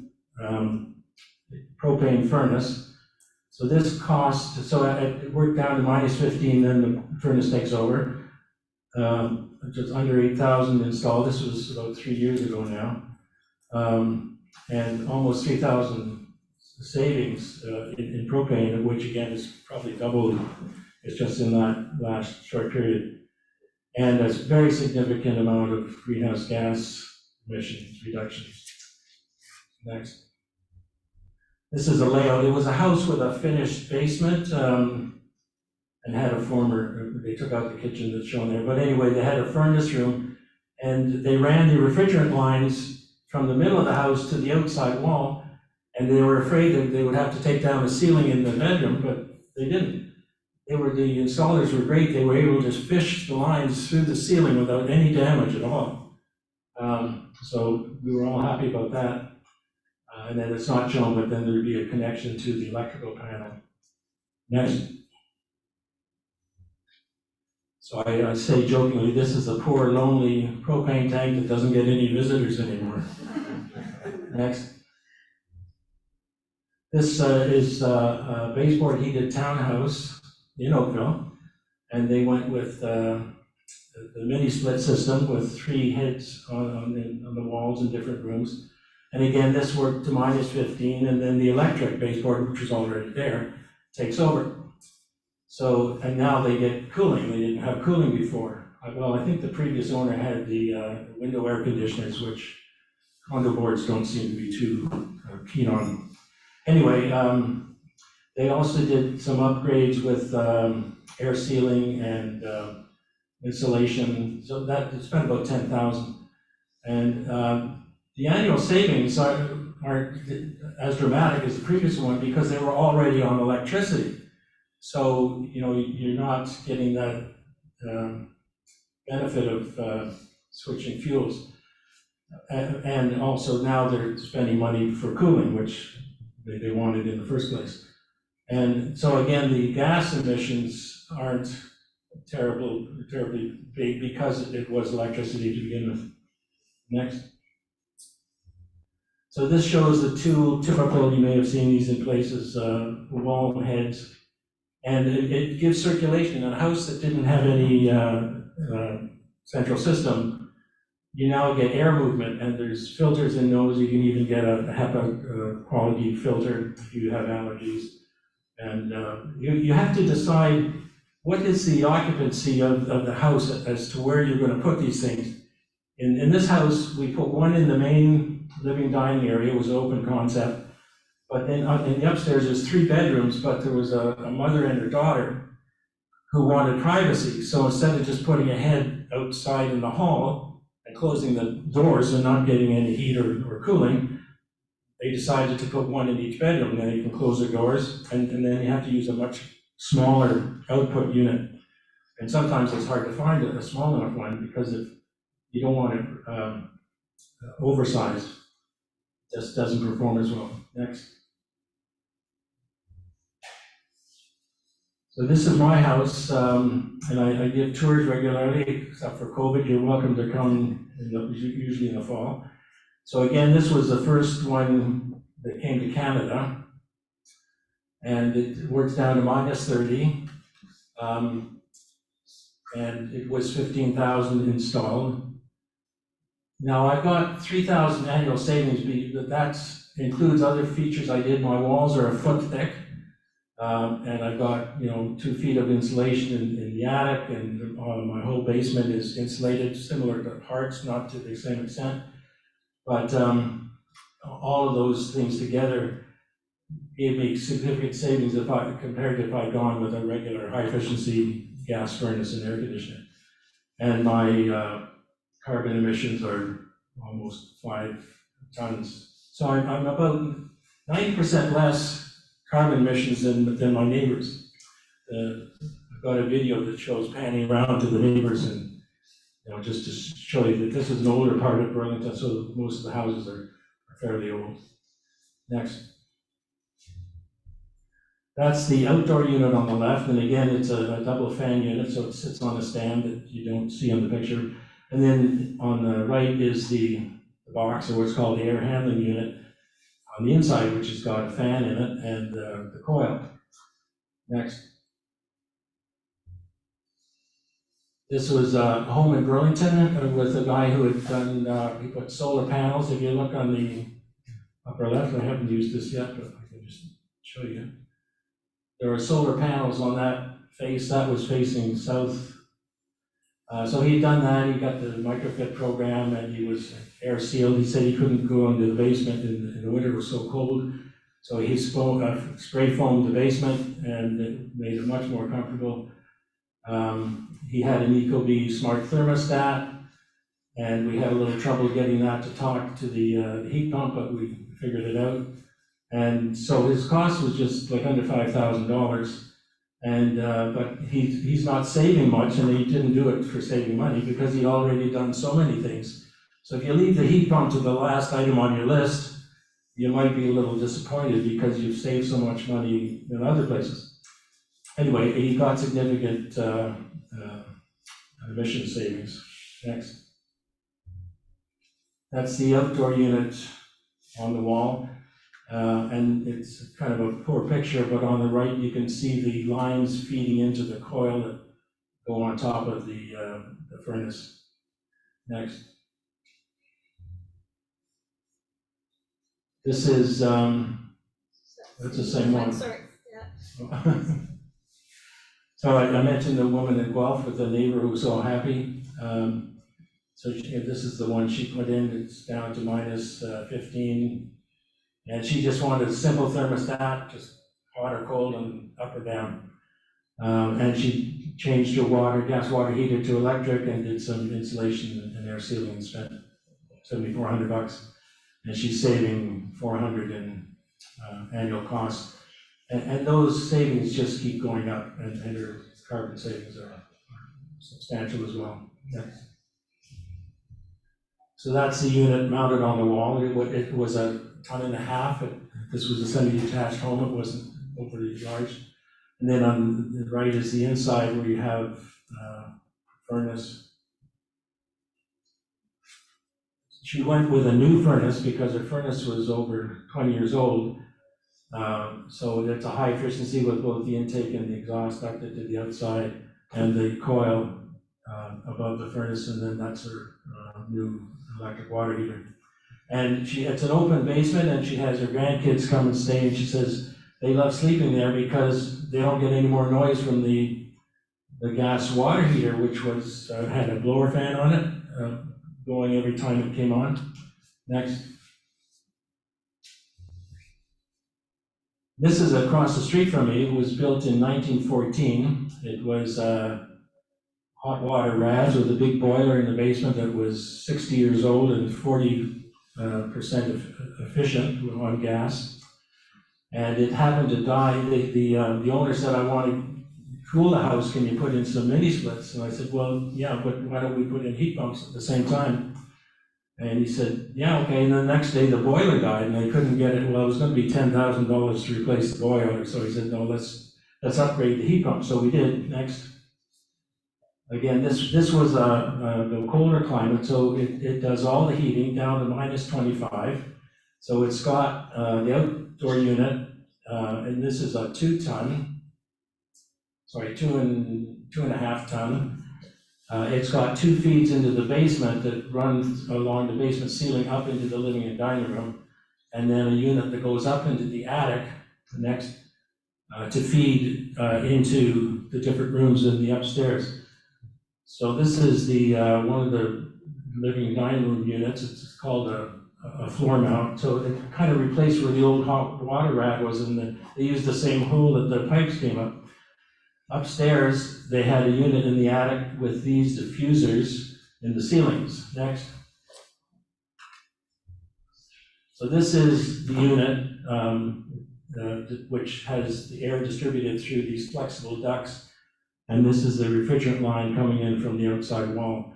[SPEAKER 4] propane furnace. So this cost, so it worked down to -15, then the furnace takes over. Just under 8,000 installed. This was about 3 years ago now. And almost 3,000 savings in propane, of which again is probably doubled. It's just in that last short period. And a very significant amount of greenhouse gas emissions reductions. Next. This is a layout. It was a house with a finished basement and had a former, they took out the kitchen that's shown there. But anyway, they had a furnace room and they ran the refrigerant lines from the middle of the house to the outside wall. And they were afraid that they would have to take down the ceiling in the bedroom, but they didn't. The installers were great. They were able to just fish the lines through the ceiling without any damage at all. So we were all happy about that. And then it's not shown, but then there'd be a connection to the electrical panel. Next. So I say jokingly, this is a poor, lonely propane tank that doesn't get any visitors anymore. Next. This is a baseboard heated townhouse in Oakville, and they went with the mini split system with 3 heads on the walls in different rooms. And again, this worked to -15, and then the electric baseboard, which was already there, takes over. So, and now they get cooling. They didn't have cooling before. Well, I think the previous owner had the window air conditioners, which condo boards don't seem to be too keen on. Anyway, they also did some upgrades with air sealing and insulation, so that spent about 10,000. And the annual savings aren't as dramatic as the previous one because they were already on electricity. So, you know, you're not getting that benefit of switching fuels. And also now they're spending money for cooling, which they wanted in the first place. And so again, the gas emissions aren't terribly big because it was electricity to begin with. Next. So this shows the 2 typical, you may have seen these in places, wall heads. And it gives circulation. In a house that didn't have any central system, you now get air movement, and there's filters in those. You can even get a HEPA quality filter if you have allergies. And you have to decide what is the occupancy of the house as to where you're going to put these things. In this house, we put one in the main living dining area. It was an open concept. But then in the upstairs, there's 3 bedrooms, but there was a mother and her daughter who wanted privacy. So instead of just putting a head outside in the hall and closing the doors and not getting any heat or cooling, they decided to put one in each bedroom. Then you can close the doors, and then you have to use a much smaller output unit. And sometimes it's hard to find a small enough one because if you don't want it oversized, it just doesn't perform as well. Next. So this is my house, and I give tours regularly, except for COVID. You're welcome to come, usually in the fall. So again, this was the first one that came to Canada, and it works down to -30, and it was 15,000 installed. Now I've got 3,000 annual savings, but that includes other features I did. My walls are a foot thick. And I've got, 2 feet of insulation in the attic, and my whole basement is insulated, similar to Hart's, not to the same extent. But all of those things together gave me significant savings compared to if I'd gone with a regular high-efficiency gas furnace and air conditioner. And my carbon emissions are almost 5 tons. So I'm about 90% less carbon emissions than my neighbors. I've got a video that shows panning around to the neighbors, and just to show you that this is an older part of Burlington, so most of the houses are fairly old. Next. That's the outdoor unit on the left, and again, it's a double fan unit, so it sits on a stand that you don't see on the picture. And then on the right is the box, or what's called the air handling unit on the inside, which has got a fan in it and the coil. Next. This was a home in Burlington with a guy who had done, he put solar panels. If you look on the upper left, I haven't used this yet, but I can just show you. There were solar panels on that face, that was facing south. So he'd done that, he got the microfit program, and he was air sealed. He said he couldn't go into the basement in the winter, it was so cold. So he spray foamed the basement, and it made it much more comfortable. He had an Ecobee smart thermostat, and we had a little trouble getting that to talk to the heat pump, but we figured it out. And so his cost was just like under $5,000. And but he's not saving much, and he didn't do it for saving money because he'd already done so many things. So if you leave the heat pump to the last item on your list, you might be a little disappointed because you've saved so much money in other places. Anyway, he got significant emission savings. Next. That's the outdoor unit on the wall. And it's kind of a poor picture, but on the right you can see the lines feeding into the coil that go on top of the furnace. Next. This is, that's the same one.
[SPEAKER 5] Sorry, yeah.
[SPEAKER 4] So I mentioned the woman in Guelph with the neighbor who was so happy. This is the one she put in, it's down to minus 15. And she just wanted a simple thermostat, just hot or cold and up or down. And she changed her gas water heater to electric, and did some insulation and air sealing, and spent $7,400. And she's saving $400 in annual costs. And those savings just keep going up, and her carbon savings are substantial as well. Next. So that's the unit mounted on the wall. It was a 1.5 tons. This was a semi-detached home, it wasn't overly large. And then on the right is the inside where you have furnace. She went with a new furnace because her furnace was over 20 years old. So it's a high efficiency with both the intake and the exhaust ducted to the outside, and the coil above the furnace, and then that's her new electric water heater. And it's an open basement, and she has her grandkids come and stay, and she says they love sleeping there because they don't get any more noise from the gas water heater, which was had a blower fan on it, going every time it came on. Next. This is across the street from me. It was built in 1914. It was hot water RAS with a big boiler in the basement that was 60 years old and 40% efficient on gas. And it happened to die. The owner said, I want to cool the house, can you put in some mini splits? And I said, well, yeah, but why don't we put in heat pumps at the same time? And he said, yeah, okay. And the next day the boiler died and they couldn't get it. Well, it was going to be $10,000 to replace the boiler. So he said, no, let's upgrade the heat pump. So we did. Next. Again, this was the colder climate, so it does all the heating down to minus 25. So it's got the outdoor unit, and this is a 2.5 ton. It's got 2 feeds into the basement that runs along the basement ceiling up into the living and dining room, and then a unit that goes up into the attic, the next, to feed into the different rooms in the upstairs. So this is the one of the living dining room units. It's called a floor mount. So it kind of replaced where the old hot water rat was, and they used the same hole that the pipes came up. Upstairs, they had a unit in the attic with these diffusers in the ceilings. Next. So this is the unit which has the air distributed through these flexible ducts, and this is the refrigerant line coming in from the outside wall.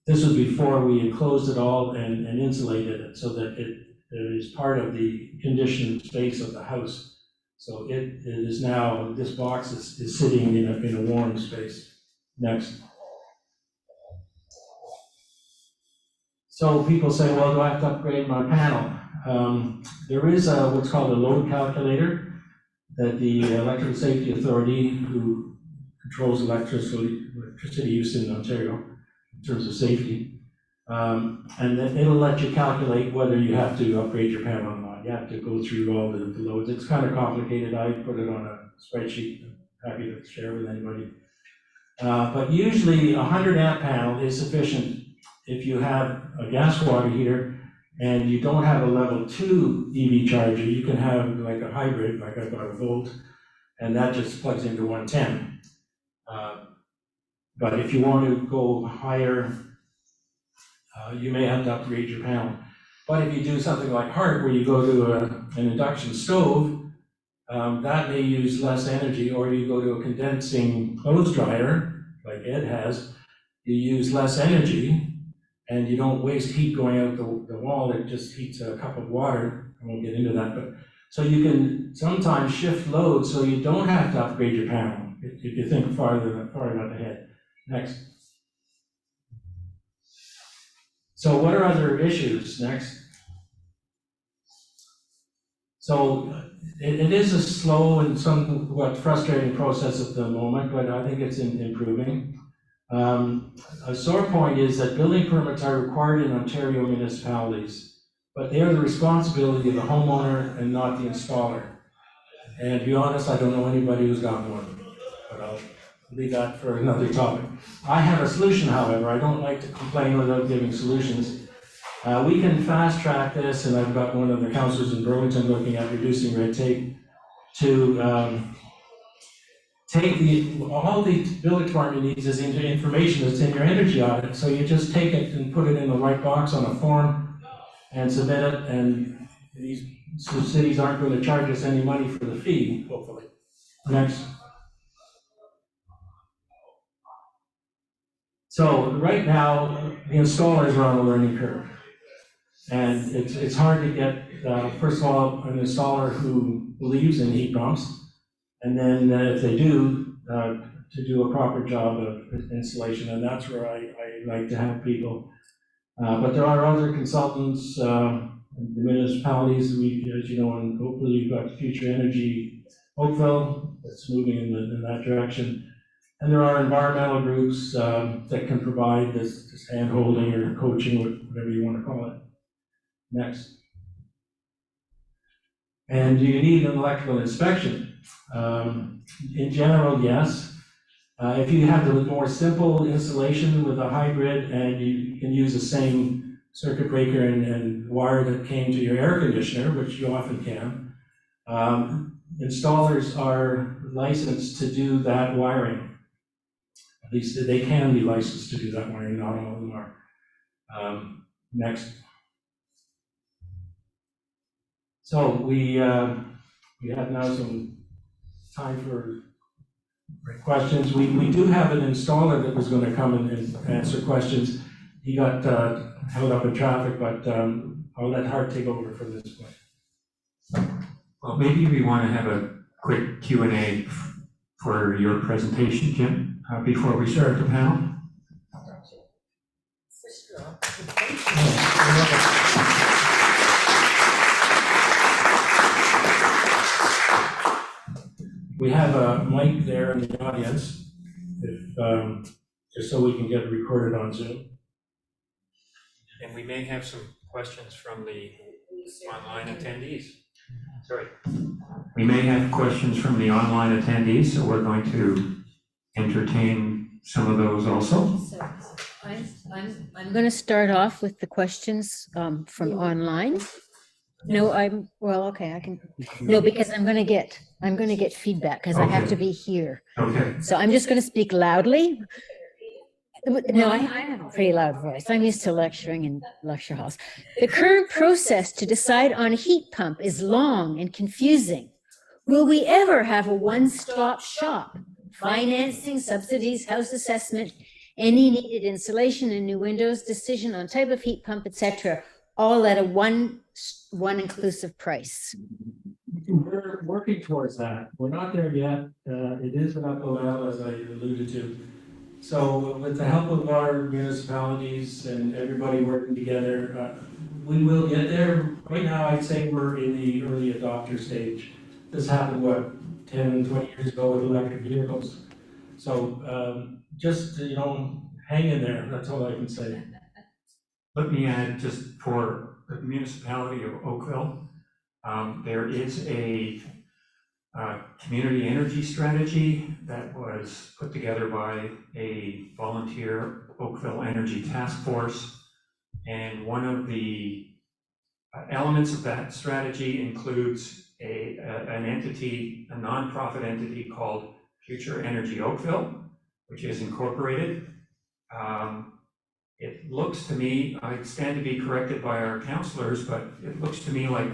[SPEAKER 4] This was before we enclosed it all and insulated it so that it is part of the conditioned space of the house. So it is now, this box is sitting in a warm space. Next. So people say, well, do I have to upgrade my panel? There is what's called a load calculator that the Electrical Safety Authority, who controls electricity use in Ontario in terms of safety, and then it'll let you calculate whether you have to upgrade your panel or not. You have to go through all the loads. It's kind of complicated. I put it on a spreadsheet. I'm happy to share with anybody. But usually a 100 amp panel is sufficient if you have a gas water heater and you don't have a level 2 EV charger. You can have like a hybrid, like I've got a Volt, and that just plugs into 110. But if you want to go higher, you may have to upgrade your panel. But if you do something like HART, where you go to an induction stove, that may use less energy, or you go to a condensing clothes dryer, like Ed has, you use less energy, and you don't waste heat going out the wall. It just heats a cup of water. I won't get into that, but so you can sometimes shift loads so you don't have to upgrade your panel if you think far enough ahead. Next. So what are other issues? Next. So it is a slow and somewhat frustrating process at the moment, but I think it's improving. A sore point is that building permits are required in Ontario municipalities, but they are the responsibility of the homeowner and not the installer. And to be honest, I don't know anybody who's got one, but I'll leave that for another topic. I have a solution, however. I don't like to complain without giving solutions. We can fast track this, and I've got one of the councillors in Burlington looking at reducing red tape to take all the building department needs is into information that's in your energy audit. So you just take it and put it in the right box on a form and submit it, and these cities aren't going to charge us any money for the fee, hopefully. Next. So right now, the installers are on a learning curve. And it's hard to get, first of all, an installer who believes in heat pumps, and then if they do, to do a proper job of installation, and that's where I like to have people. But there are other consultants, the municipalities, as you know, and hopefully you've got Future Energy Oakville that's moving in that direction. And there are environmental groups that can provide this hand-holding or coaching, whatever you want to call it. Next. And do you need an electrical inspection? In general, yes. If you have the more simple installation with a hybrid and you can use the same circuit breaker and wire that came to your air conditioner, which you often can, installers are licensed to do that wiring. At least they can be licensed to do that wiring, not all of them are. Next. So we have now some time for questions. We do have an installer that was going to come and answer questions. He got held up in traffic, but I'll let Hart take over from this point.
[SPEAKER 3] Well, maybe we want to have a quick Q&A for your presentation, Jim, before we start the panel.
[SPEAKER 4] We have a mic there in the audience, if, just so we can get it recorded on Zoom.
[SPEAKER 3] And we may have some questions from the online attendees. Sorry. We may have questions from the online attendees, so we're going to entertain some of those also.
[SPEAKER 2] So I'm going to start off with the questions from online. No, okay, I can, no, because I'm going to get feedback because I have
[SPEAKER 3] Okay.
[SPEAKER 2] to be here.
[SPEAKER 3] Okay.
[SPEAKER 2] So I'm just going to speak loudly. No, I have a pretty loud voice. I'm used to lecturing in lecture halls. The current process to decide on a heat pump is long and confusing. Will we ever have a one-stop shop? Financing, subsidies, house assessment, any needed insulation and new windows, decision on type of heat pump, etc., all at a one inclusive price.
[SPEAKER 4] We're working towards that. We're not there yet. It is an uphill battle, as I alluded to. So with the help of our municipalities and everybody working together, we will get there. Right now, I'd say we're in the early adopter stage. This happened, 10, 20 years ago with electric vehicles. So just, hang in there. That's all I can say.
[SPEAKER 3] Let me add, just for the municipality of Oakville, there is a community energy strategy that was put together by a volunteer Oakville Energy Task Force. And one of the elements of that strategy includes an entity, a nonprofit entity called Future Energy Oakville, which is incorporated. It looks to me, I stand to be corrected by our counselors, but it looks to me like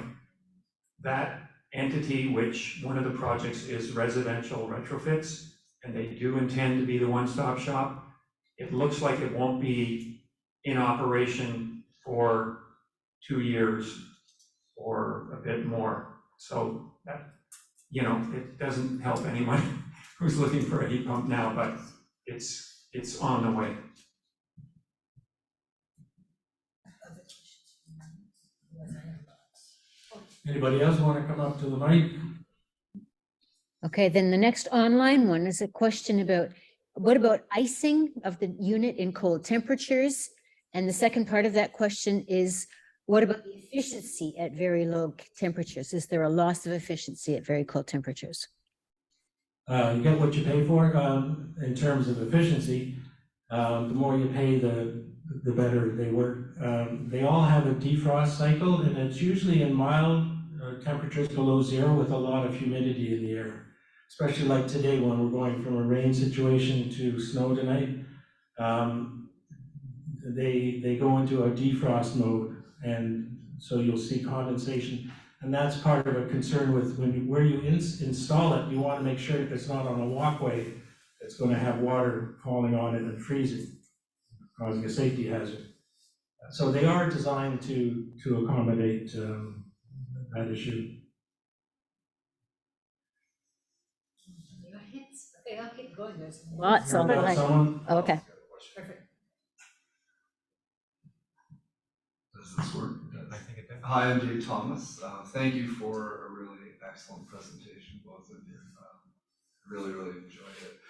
[SPEAKER 3] that entity, which one of the projects is residential retrofits, and they do intend to be the one-stop shop. It looks like it won't be in operation for 2 years or a bit more. So that, it doesn't help anyone who's looking for a heat pump now, but it's on the way.
[SPEAKER 4] Anybody else want to come up to the mic?
[SPEAKER 2] Okay, then the next online one is a question about, what about icing of the unit in cold temperatures? And the second part of that question is, what about the efficiency at very low temperatures? Is there a loss of efficiency at very cold temperatures?
[SPEAKER 4] You get what you pay for in terms of efficiency. The more you pay, the better they work. They all have a defrost cycle, and it's usually in mild temperatures below zero with a lot of humidity in the air. Especially like today when we're going from a rain situation to snow tonight. They go into a defrost mode, and so you'll see condensation. And that's part of a concern with where you install it. You want to make sure it's not on a walkway that's going to have water falling on it and freezing, causing a safety hazard. So they are designed to accommodate that issue.
[SPEAKER 2] Okay, I'll keep going. There's lots on
[SPEAKER 4] Got
[SPEAKER 2] the
[SPEAKER 4] someone?
[SPEAKER 2] Okay. Perfect.
[SPEAKER 6] Does this work? I think it does. Hi, I'm Dave Thomas. Thank you for a really excellent presentation, both of you. Really enjoyed it.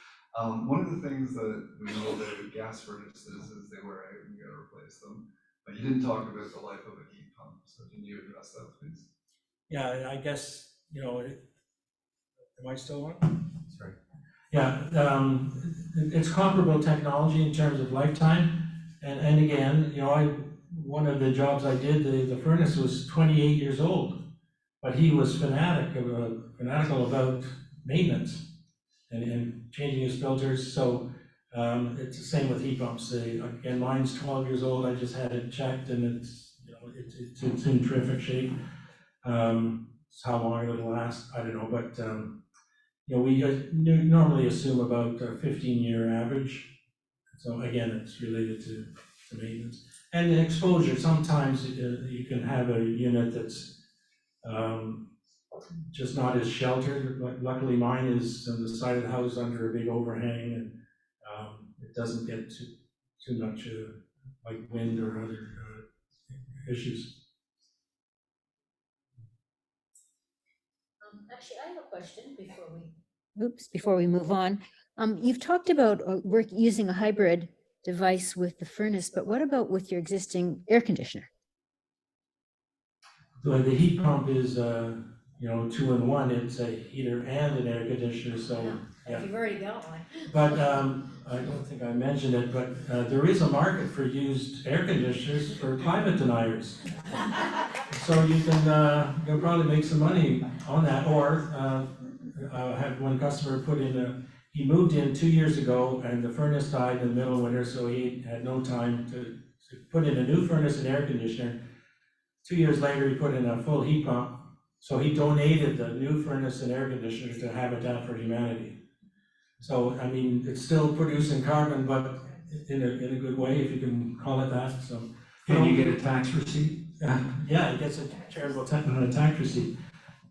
[SPEAKER 6] One of the things that we know about gas furnaces is they wear out and you gotta replace them. But you didn't talk about the life of a heat pump, so can you address that, please?
[SPEAKER 4] Yeah, I guess, am I still on?
[SPEAKER 3] Sorry.
[SPEAKER 4] Yeah, it's comparable technology in terms of lifetime. And again, one of the jobs I did, the furnace was 28 years old, but he was fanatical about maintenance and changing his filters. So it's the same with heat pumps. Again, mine's 12 years old. I just had it checked, and it's in terrific shape. How long it'll last, I don't know, but we normally assume about a 15-year average. So again, it's related to maintenance. And the exposure, sometimes you can have a unit that's just not as sheltered. Luckily mine is on the side of the house under a big overhang, and it doesn't get too much like wind or other issues.
[SPEAKER 2] Actually, I have a question before we move on. You've talked about using a hybrid device with the furnace, but what about with your existing air conditioner?
[SPEAKER 4] So the heat pump is 2-in-1, it's a heater and an air conditioner, so, yeah.
[SPEAKER 2] You've already got one.
[SPEAKER 4] But I don't think I mentioned it, but there is a market for used air conditioners for climate deniers. So you'll probably make some money on that, or I had one customer put in he moved in 2 years ago and the furnace died in the middle of winter, so he had no time to put in a new furnace and air conditioner. 2 years later, he put in a full heat pump, so he donated the new furnace and air conditioner to Habitat for Humanity. So, I mean, it's still producing carbon, but in a good way, if you can call it that, so.
[SPEAKER 3] Can you get a tax receipt?
[SPEAKER 4] Yeah, it gets a charitable tax receipt.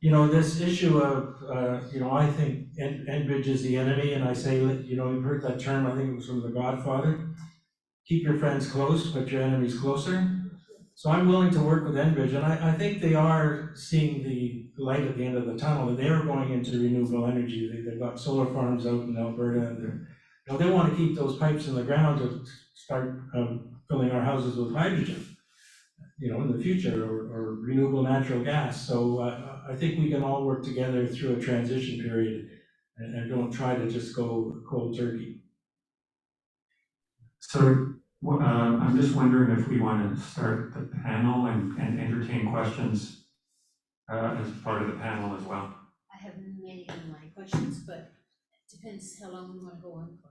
[SPEAKER 4] This issue of, I think Enbridge is the enemy, and I say, you've heard that term, I think it was from The Godfather. Keep your friends close, but your enemies closer. So I'm willing to work with Enbridge, and I think they are seeing the light at the end of the tunnel, and they are going into renewable energy. They've got solar farms out in Alberta, and they want to keep those pipes in the ground to start filling our houses with hydrogen, in the future, or renewable natural gas. So I think we can all work together through a transition period and don't try to just go cold turkey.
[SPEAKER 3] So I'm just wondering if we want to start the panel and entertain questions as part of the panel as well.
[SPEAKER 2] I have many online questions, but it depends how long we want to go on for.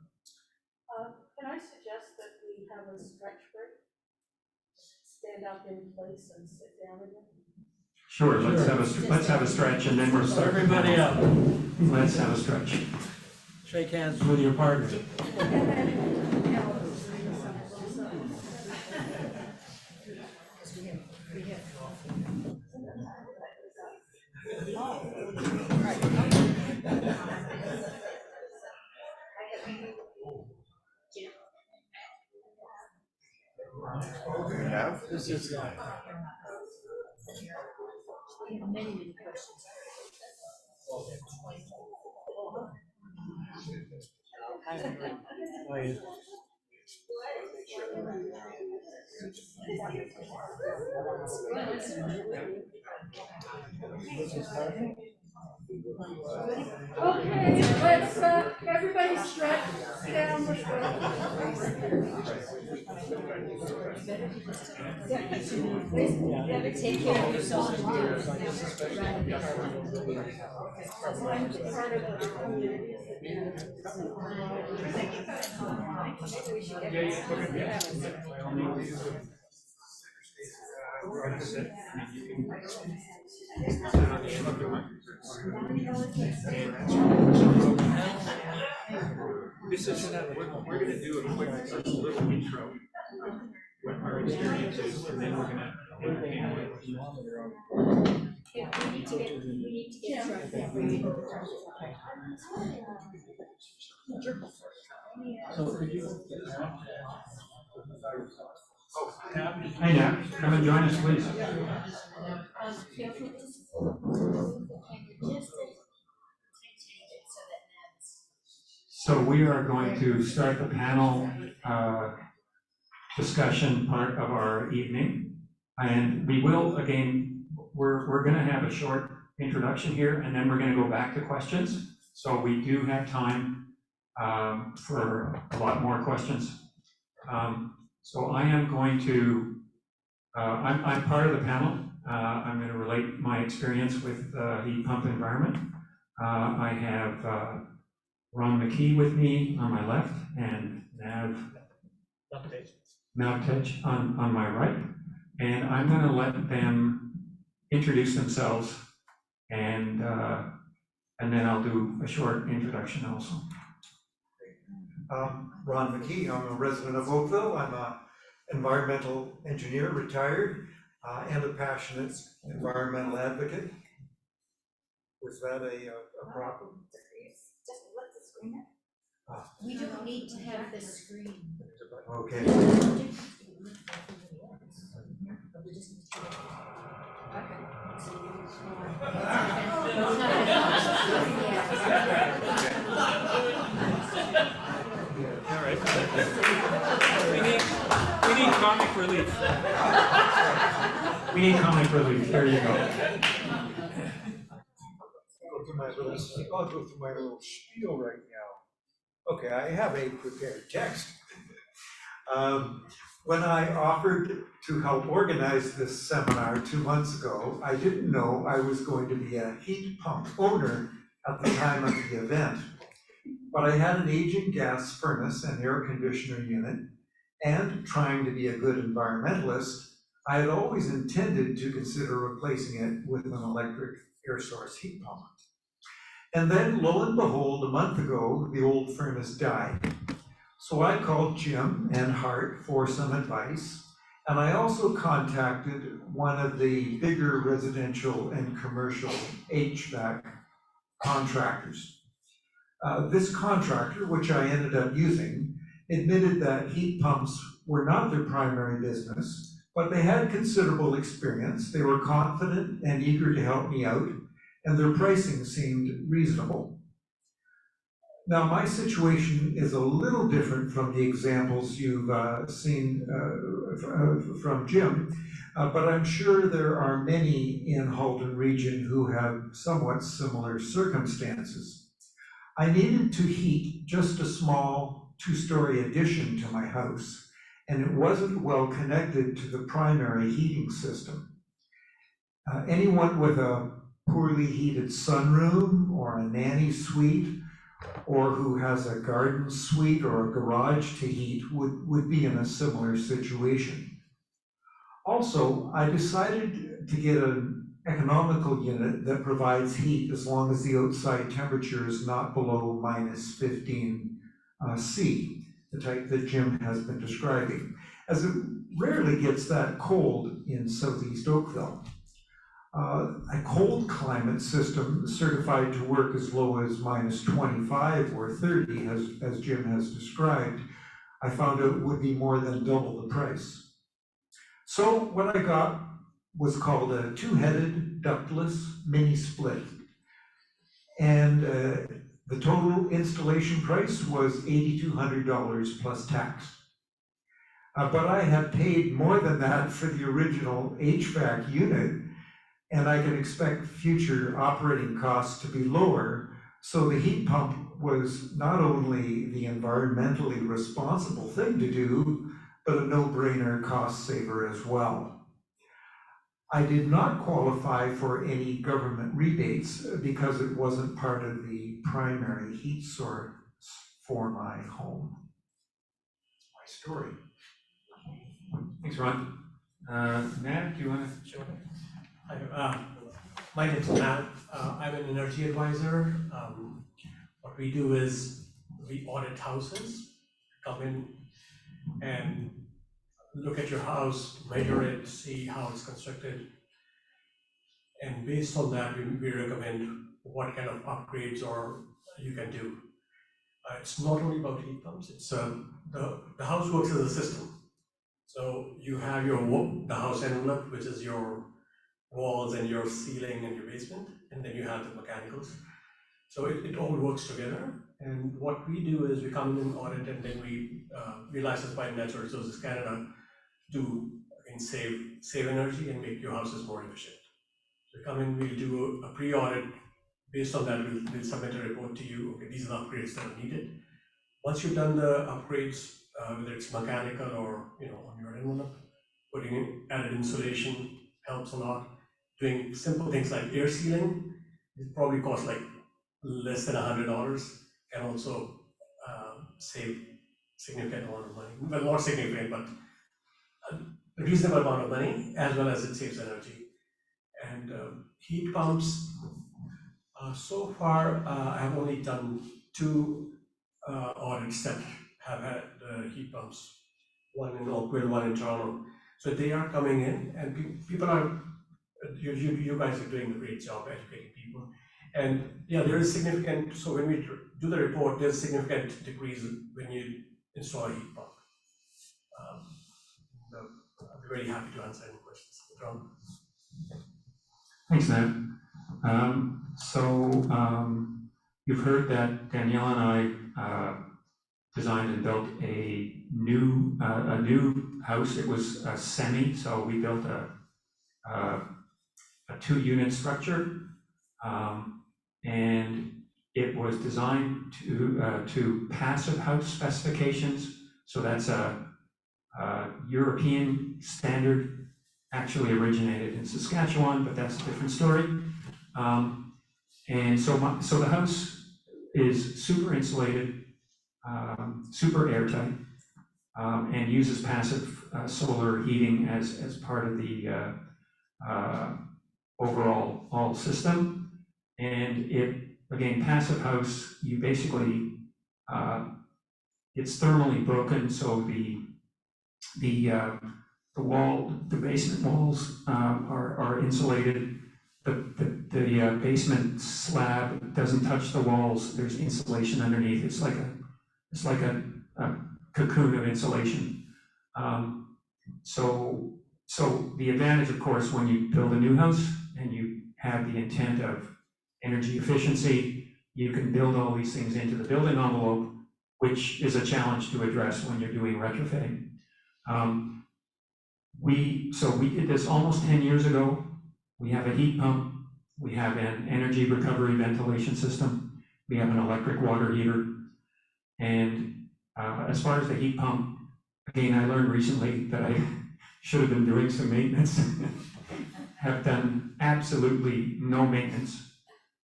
[SPEAKER 5] Can I suggest that we have a stretch break? Stand up in place and sit down again?
[SPEAKER 3] Sure, let's have a stretch and then we'll start.
[SPEAKER 4] Everybody up.
[SPEAKER 3] Let's have a stretch.
[SPEAKER 4] Shake hands with your partner. This is
[SPEAKER 2] We have many questions.
[SPEAKER 5] Okay, let's, everybody stretch down the
[SPEAKER 2] Take care of yourself and do it.
[SPEAKER 5] part of the community.
[SPEAKER 3] This is, we're going to do a quick, little intro with our experiences, and then we're going to entertain questions.
[SPEAKER 2] We need to get
[SPEAKER 3] Hey, Nat, come and join us, please.
[SPEAKER 2] Feel free to just move the camera just a change it so that Nat's.
[SPEAKER 3] So we are going to start the panel discussion part of our evening. And we will, again, we're going to have a short introduction here, and then we're going to go back to questions. So we do have time for a lot more questions. So I am going to, I'm part of the panel. I'm going to relate my experience with heat pump environment. I have Ron McKee with me on my left and Nav Tej on my right. And I'm going to let them introduce themselves, and then I'll do a short introduction also.
[SPEAKER 7] Ron McKee, I'm a resident of Oakville. I'm an environmental engineer, retired, and a passionate environmental advocate. Was that a problem?
[SPEAKER 5] Just let the screen up.
[SPEAKER 2] We don't need to have the screen.
[SPEAKER 7] Okay.
[SPEAKER 3] All right. We need comic relief. We need comic relief. There you go.
[SPEAKER 7] I'll go through my little spiel right now. Okay, I have a prepared text. When I offered to help organize this seminar 2 months ago, I didn't know I was going to be a heat pump owner at the time of the event. But I had an aging gas furnace and air conditioner unit, and trying to be a good environmentalist, I had always intended to consider replacing it with an electric air source heat pump. And then, lo and behold, a month ago, the old furnace died. So I called Jim and Hart for some advice, and I also contacted one of the bigger residential and commercial HVAC contractors. This contractor, which I ended up using, admitted that heat pumps were not their primary business, but they had considerable experience, they were confident and eager to help me out, and their pricing seemed reasonable. Now, my situation is a little different from the examples you've seen from Jim, but I'm sure there are many in Halton Region who have somewhat similar circumstances. I needed to heat just a small two-story addition to my house, and it wasn't well connected to the primary heating system. Anyone with a poorly heated sunroom or a nanny suite, or who has a garden suite or a garage to heat would be in a similar situation. Also, I decided to get an economical unit that provides heat as long as the outside temperature is not below -15 C, the type that Jim has been describing, as it rarely gets that cold in southeast Oakville. A cold climate system certified to work as low as -25 or 30, as Jim has described, I found out would be more than double the price. So what I got was called a two-headed ductless mini split. And the total installation price was $8,200 plus tax. But I had paid more than that for the original HVAC unit, and I can expect future operating costs to be lower, so the heat pump was not only the environmentally responsible thing to do, but a no-brainer cost saver as well. I did not qualify for any government rebates because it wasn't part of the primary heat source for my home. That's my story.
[SPEAKER 3] Thanks, Ron. Matt, do you want to show it?
[SPEAKER 8] My name is Matt. I'm an energy advisor. What we do is we audit houses, come in and look at your house, measure it, see how it's constructed. And based on that, we recommend what kind of upgrades or you can do. It's not only about heat pumps, it's the house works as a system. So you have the house envelope, which is your walls and your ceiling and your basement, and then you have the mechanicals. So it all works together. And what we do is we come in and audit, and then we license by Natural Resources Canada to save energy and make your houses more efficient. So we come in, we'll do a pre-audit. Based on that, we'll submit a report to you. Okay, these are the upgrades that are needed. Once you've done the upgrades, whether it's mechanical or on your envelope, putting in added insulation helps a lot. Doing simple things like air sealing, it probably costs like less than $100, can also save significant amount of money. Well, not significant, but a reasonable amount of money, as well as it saves energy. And heat pumps, so far I have only done 2 audits that have had heat pumps, one in Oakville, one in Toronto. So they are coming in, and people are, you guys are doing a great job educating people. And yeah, there is significant, so when we do the report, there's significant decrease when you install a heat pump. I'll be very happy to answer any questions. John?
[SPEAKER 3] Thanks, Matt. You've heard that Danielle and I designed and built a new house. It was a semi, so we built a 2-unit structure. and it was designed to passive house specifications. So that's a European standard, actually originated in Saskatchewan, but that's a different story. And so the house is super insulated, super airtight, and uses passive solar heating as part of the overall system. And it, again, passive house, you basically, it's thermally broken, so the basement walls are insulated. The basement slab doesn't touch the walls. There's insulation underneath. It's like a cocoon of insulation. So the advantage, of course, when you build a new house and you have the intent of energy efficiency, you can build all these things into the building envelope, which is a challenge to address when you're doing retrofitting. We did this almost 10 years ago. We have a heat pump, we have an energy recovery ventilation system, we have an electric water heater. And as far as the heat pump, again, I learned recently that I should have been doing some maintenance. Have done absolutely no maintenance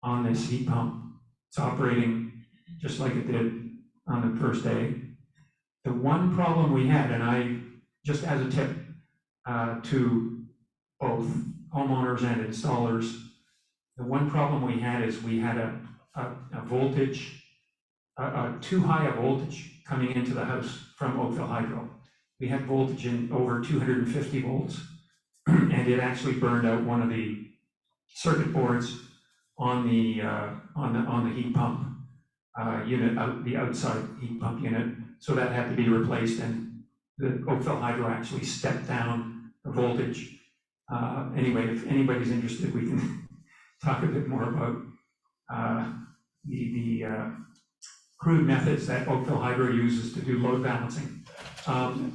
[SPEAKER 3] on this heat pump. It's operating just like it did on the first day. The one problem we had, and I, just as a tip to both homeowners and installers, the one problem we had is we had a voltage, too high a voltage coming into the house from Oakville Hydro. We had voltage in over 250 volts, and it actually burned out one of the circuit boards on the heat pump unit, the outside heat pump unit. So that had to be replaced, and the Oakville Hydro actually stepped down the voltage. Anyway, if anybody's interested, we can talk a bit more about the crude methods that Oakville Hydro uses to do load balancing.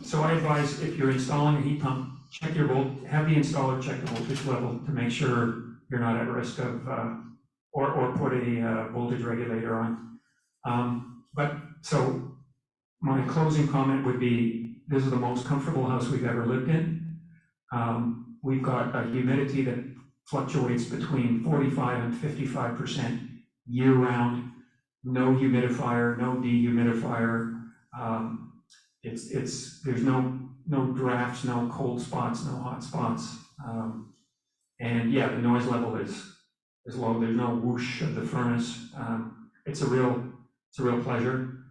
[SPEAKER 3] So I advise, if you're installing a heat pump, check your have the installer check the voltage level to make sure you're not at risk of, or put a voltage regulator on. But so my closing comment would be, this is the most comfortable house we've ever lived in. We've got a humidity that fluctuates between 45 and 55% year round, no humidifier, no dehumidifier. There's no drafts, no cold spots, no hot spots. And yeah, the noise level is low. There's no whoosh of the furnace. It's a real pleasure.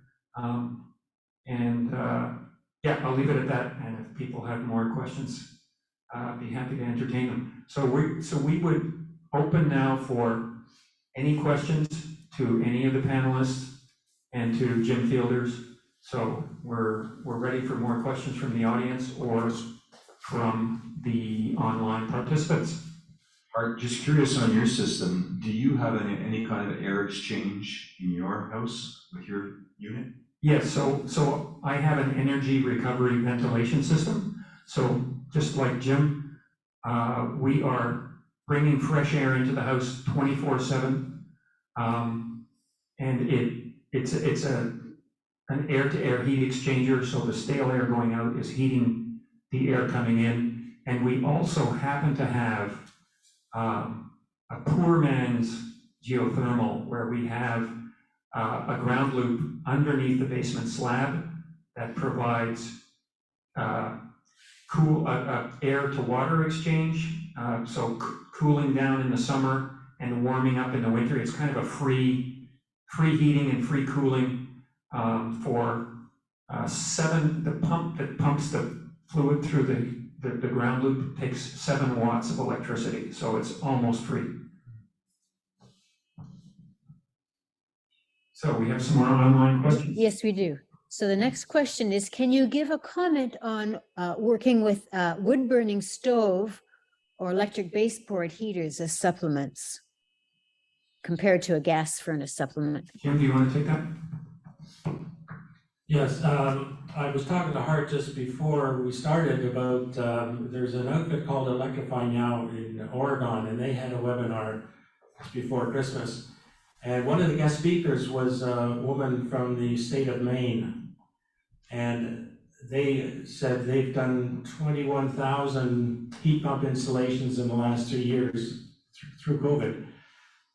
[SPEAKER 3] Yeah, I'll leave it at that. And if people have more questions, I'd be happy to entertain them. So we would open now for any questions to any of the panelists and to Jim Fielders. So we're ready for more questions from the audience or from the online participants.
[SPEAKER 9] Art, just curious on your system, do you have any kind of air exchange in your house with your unit?
[SPEAKER 3] Yes, so I have an energy recovery ventilation system. So just like Jim, we are bringing fresh air into the house 24/7. And it's an air-to-air heat exchanger, so the stale air going out is heating the air coming in. And we also happen to have a poor man's geothermal, where we have a ground loop underneath the basement slab that provides cool air to water exchange, so cooling down in the summer and warming up in the winter. It's kind of a free heating and free cooling for the pump that pumps the fluid through the ground loop takes 7 watts of electricity, so it's almost free. So we have some more online questions?
[SPEAKER 10] Yes, we do. So the next question is, can you give a comment on working with wood-burning stove or electric baseboard heaters as supplements compared to a gas furnace supplement?
[SPEAKER 3] Jim, do you want to take that?
[SPEAKER 4] Yes, I was talking to Hart just before we started about, there's an outfit called Electrify Now in Oregon, and they had a webinar just before Christmas. And one of the guest speakers was a woman from the state of Maine. And they said they've done 21,000 heat pump installations in the last 3 years through COVID.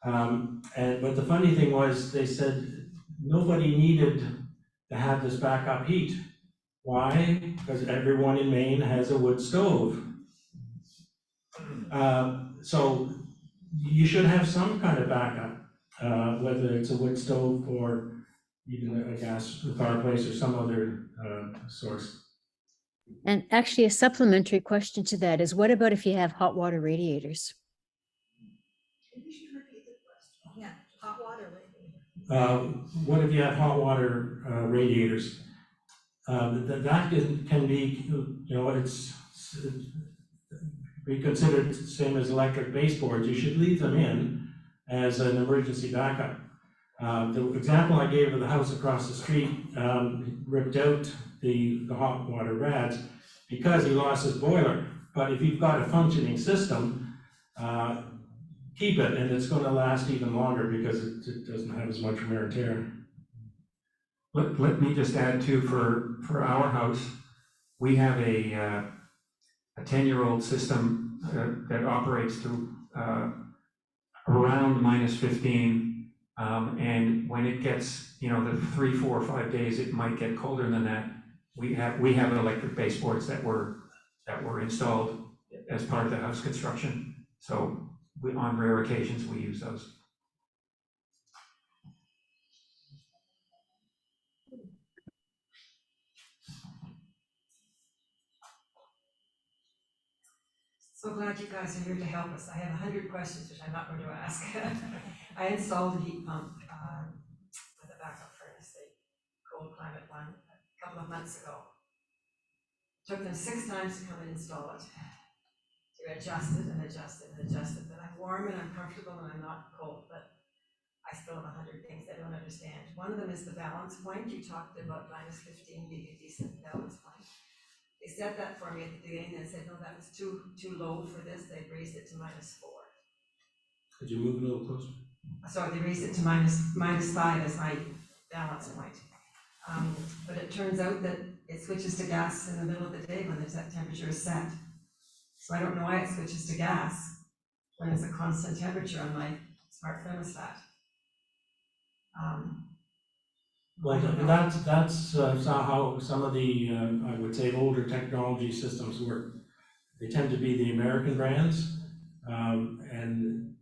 [SPEAKER 4] But the funny thing was, they said nobody needed to have this backup heat. Why? Because everyone in Maine has a wood stove. So you should have some kind of backup, whether it's a wood stove or even a gas fireplace or some other source.
[SPEAKER 10] And actually, a supplementary question to that is, what about if you have hot water radiators?
[SPEAKER 5] Yeah, hot water radiator.
[SPEAKER 4] What if you have hot water radiators? That can be, it's be considered the same as electric baseboards. You should leave them in as an emergency backup. The example I gave of the house across the street ripped out the hot water rads because he lost his boiler. But if you've got a functioning system, keep it, and it's going to last even longer because it doesn't have as much wear and tear.
[SPEAKER 3] Let me just add too, for our house, we have a 10-year-old system that operates to around -15, and when it gets, the 3, 4, 5 days, it might get colder than that. We have electric baseboards that were installed as part of the house construction, so on rare occasions we use those.
[SPEAKER 11] So glad you guys are here to help us. I have 100 questions, which I'm not going to ask. I installed a heat pump with a backup furnace, a cold climate one, a couple of months ago. Took them 6 times to come and install it, to adjust it and adjust it and adjust it. But I'm warm and I'm comfortable and I'm not cold, but I still have 100 things I don't understand. One of them is the balance point. You talked about -15 being a decent balance point. They set that for me at the beginning and said, no, that was too low for this. They raised it to -4.
[SPEAKER 4] Could you move a little closer?
[SPEAKER 11] So they raised it to -5 as my balance point. But it turns out that it switches to gas in the middle of the day when that temperature is set. So I don't know why it switches to gas when it's a constant temperature on my smart thermostat.
[SPEAKER 4] Well, that's how some of the, I would say, older technology systems work. They tend to be the American brands, and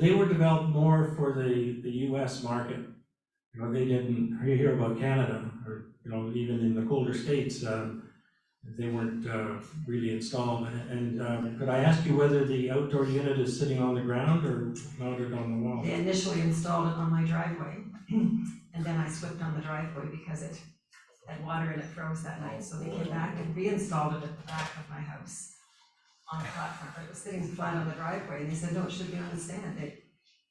[SPEAKER 4] they were developed more for the U.S. market. They didn't hear about Canada, or even in the colder states, they weren't really installed. And could I ask you whether the outdoor unit is sitting on the ground or mounted on the wall?
[SPEAKER 11] They initially installed it on my driveway, and then I slipped on the driveway because it had water and it froze that night. So they came back and reinstalled it at the back of my house on a platform. It was sitting flat on the driveway, and they said, no, it should be on the stand. It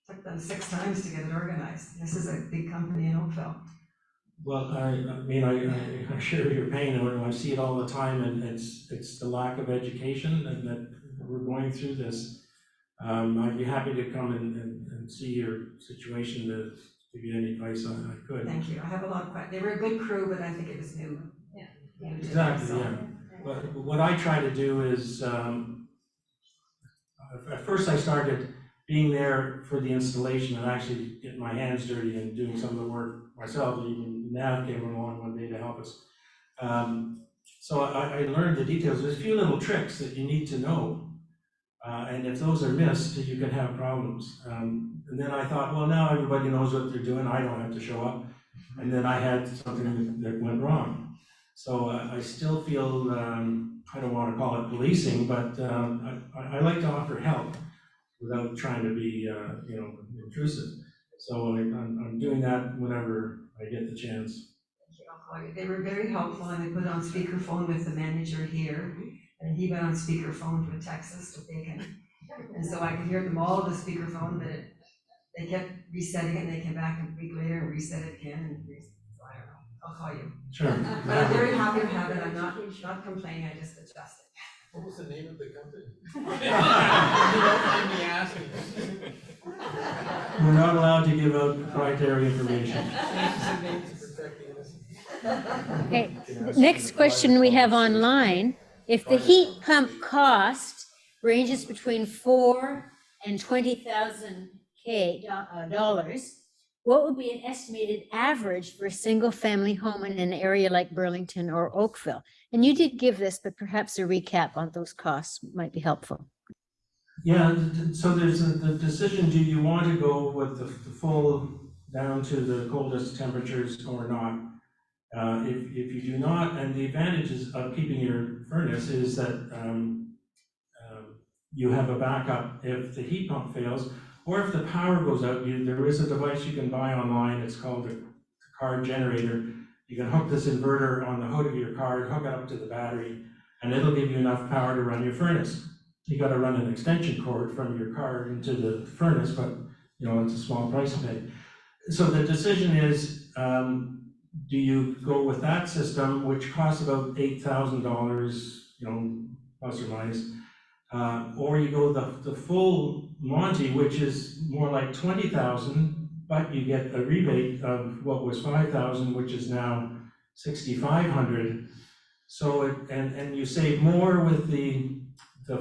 [SPEAKER 11] took them 6 times to get it organized. This is a big company in Oakville.
[SPEAKER 4] Well, I share your pain, and I see it all the time, and it's the lack of education, and that we're going through this. I'd be happy to come and see your situation to give you any advice I could.
[SPEAKER 11] Thank you. I have a lot of questions. They were a good crew, but I think it was new.
[SPEAKER 2] Yeah.
[SPEAKER 11] New to them,
[SPEAKER 4] Exactly,
[SPEAKER 11] so-
[SPEAKER 4] yeah. But what I try to do is, at first I started being there for the installation and actually getting my hands dirty and doing some of the work myself. Even Nav came along one day to help us. So I learned the details. There's a few little tricks that you need to know. And if those are missed, you can have problems. And then I thought, well, now everybody knows what they're doing. I don't have to show up. And then I had something that went wrong. So I still feel, I don't want to call it policing, but I like to offer help without trying to be, intrusive. So I'm doing that whenever I get the chance.
[SPEAKER 11] They were very helpful, and they put on speakerphone with the manager here, and he went on speakerphone to Texas to Bacon. And so I could hear them all on the speakerphone, but they kept resetting it, and they came back a week later and reset it again, and so I don't know, I'll call you.
[SPEAKER 4] Sure.
[SPEAKER 11] But I'm very happy to have it. I'm not complaining, I just adjusted.
[SPEAKER 8] What was the name of the company? You don't mind me asking.
[SPEAKER 4] We're not allowed to give out proprietary information.
[SPEAKER 10] Okay, the next question we have online, if the heat pump cost ranges between $4,000 and $20,000 dollars, what would be an estimated average for a single-family home in an area like Burlington or Oakville? And you did give this, but perhaps a recap on those costs might be helpful.
[SPEAKER 4] Yeah, so there's the decision, do you want to go with the full down to the coldest temperatures or not? If you do not, and the advantages of keeping your furnace is that you have a backup if the heat pump fails, or if the power goes out, there is a device you can buy online, it's called a car generator. You can hook this inverter on the hood of your car, hook it up to the battery, and it'll give you enough power to run your furnace. You gotta run an extension cord from your car into the furnace, but it's a small price to pay. So the decision is, do you go with that system, which costs about $8,000, plus or minus, or you go the full Monty, which is more like $20,000, but you get a rebate of what was $5,000, which is now $6,500. So and you save more with the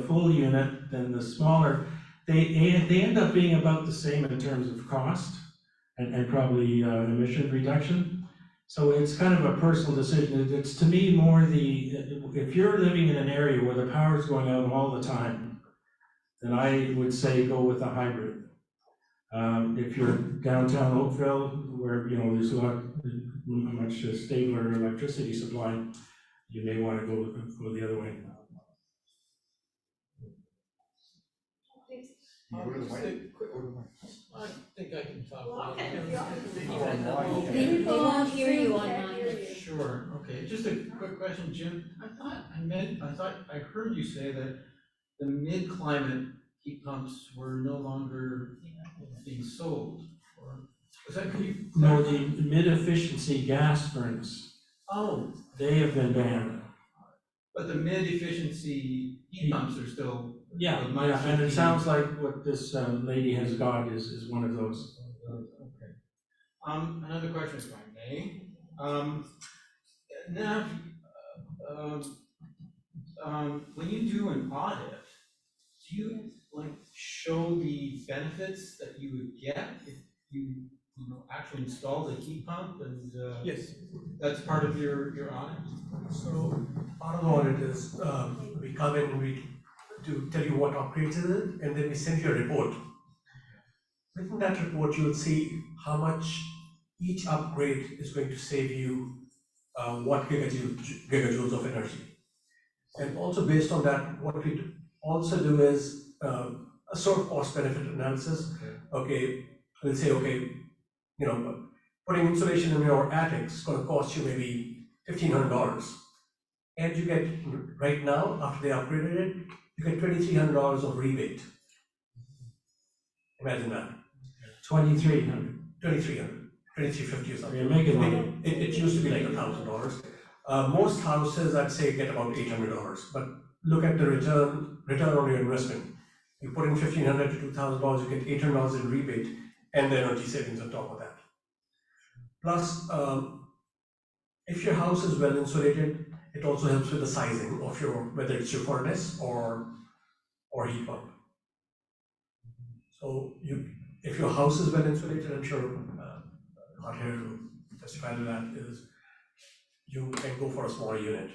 [SPEAKER 4] full unit than the smaller. They end up being about the same in terms of cost and probably emission reduction. So it's kind of a personal decision. It's to me more if you're living in an area where the power is going out all the time, then I would say go with a hybrid. If you're downtown Oakville, where there's a much stabler electricity supply, you may want to go the other way.
[SPEAKER 8] I think I can talk.
[SPEAKER 5] Well, okay, if
[SPEAKER 2] They won't hear you online.
[SPEAKER 8] Sure, okay, just a quick question, Jim. I thought I heard you say that the mid-climate heat pumps were no longer being sold, or was that, can you?
[SPEAKER 4] No, the mid-efficiency gas furnace,
[SPEAKER 8] Oh,
[SPEAKER 4] they have been banned.
[SPEAKER 8] but the mid-efficiency heat pumps are still.
[SPEAKER 4] Yeah,
[SPEAKER 8] with minus
[SPEAKER 4] and it
[SPEAKER 8] 15.
[SPEAKER 4] sounds like what this lady has got is one of those.
[SPEAKER 8] Okay. Another question, if I may. Now, when you do an audit, do you show the benefits that you would get if you actually install the heat pump and? Yes. That's part of your audit?
[SPEAKER 12] So part of the audit is we come in and to tell you what upgrades it is, and then we send you a report. Within that report, you will see how much each upgrade is going to save you, what gigajoules of energy. And also based on that, what we also do is a sort of cost benefit analysis. Okay, we'll say, okay, putting insulation in your attic is going to cost you maybe $1,500. And you get, right now, after they upgraded it, you get $2,300 of rebate. Imagine that.
[SPEAKER 4] 2,300.
[SPEAKER 12] 2,300, 2,350 or something.
[SPEAKER 4] You're making money.
[SPEAKER 12] It used to be like $1,000. Most houses, I'd say, get about $800. But look at the return on your investment. You put in $1,500 to $2,000, you get $800 in rebate, and the energy savings on top of that. Plus, if your house is well insulated, it also helps with the sizing of whether it's your furnace or heat pump. So if your house is well insulated, I'm sure not here to testify to that, is you can go for a smaller unit.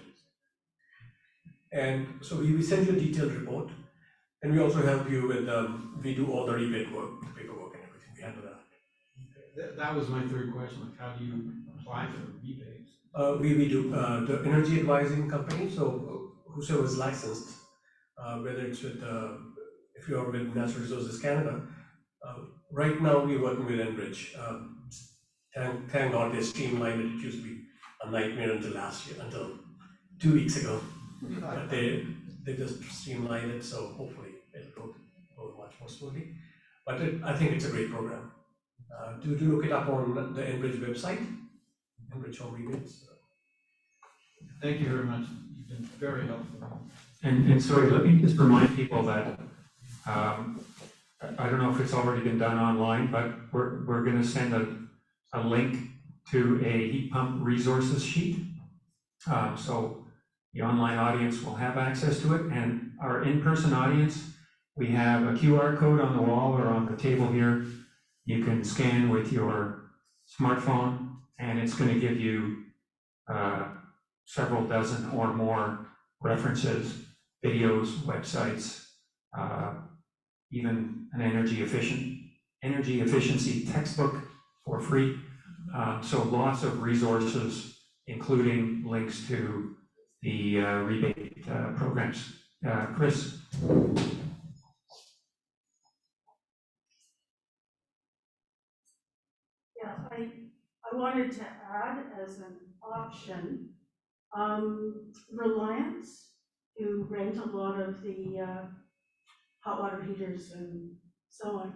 [SPEAKER 12] And so we send you a detailed report, and we also help you with, we do all the rebate work, the paperwork and everything, we handle that.
[SPEAKER 8] That was my third question, how do you apply for rebates?
[SPEAKER 12] We do the energy advising company, so whosoever is licensed, whether it's with, if you're with Natural Resources Canada, right now we're working with Enbridge. Thank God they streamlined it. It used to be a nightmare until 2 weeks ago. But they just streamlined it, so hopefully it'll go much more smoothly. But I think it's a great program. Do look it up on the Enbridge website, Enbridge Home Rebates.
[SPEAKER 8] Thank you very much. You've been very helpful.
[SPEAKER 3] And sorry, let me just remind people that, I don't know if it's already been done online, but we're gonna send a link to a heat pump resources sheet. So the online audience will have access to it, and our in-person audience, we have a QR code on the wall or on the table here. You can scan with your smartphone, and it's gonna give you several dozen or more references, videos, websites, even an energy efficiency textbook for free. So lots of resources, including links to the rebate programs. Chris?
[SPEAKER 5] Yeah, I wanted to add as an option, Reliance, who rent a lot of the hot water heaters and so on.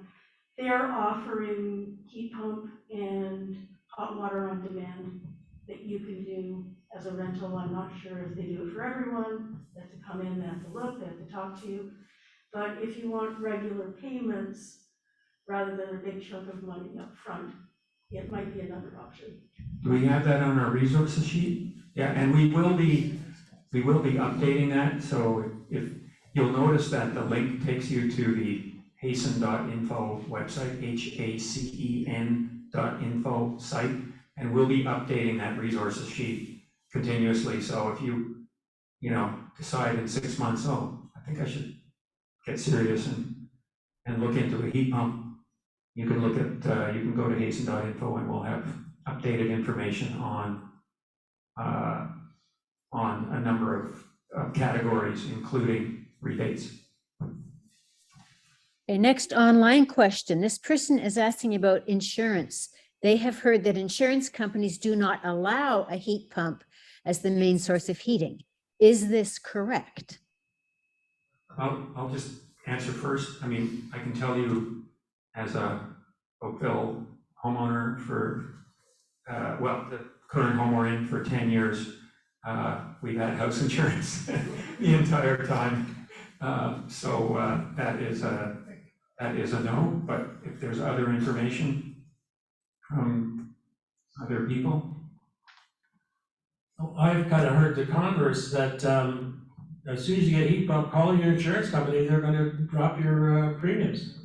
[SPEAKER 5] They are offering heat pump and hot water on demand that you can do as a rental. I'm not sure if they do it for everyone. They have to come in, they have to look, they have to talk to you. But if you want regular payments rather than a big chunk of money up front, it might be another option.
[SPEAKER 3] Do we have that on our resources sheet? Yeah, and we will be updating that, so if you'll notice that the link takes you to the hasten.info website, HACEN.info site, and we'll be updating that resources sheet continuously. So if you decide in 6 months, oh, I think I should get serious and look into a heat pump, you can look at, you can go to hasten.info and we'll have updated information on a number of categories, including rebates.
[SPEAKER 10] A next online question. This person is asking about insurance. They have heard that insurance companies do not allow a heat pump as the main source of heating. Is this correct?
[SPEAKER 3] I'll just answer first. I mean, I can tell you as a Oakville homeowner for, the current home we're in for 10 years, we've had house insurance the entire time. So that is a no, but if there's other information from other people.
[SPEAKER 4] I've kind of heard the converse that as soon as you get a heat pump, call your insurance company, they're going to drop your premiums.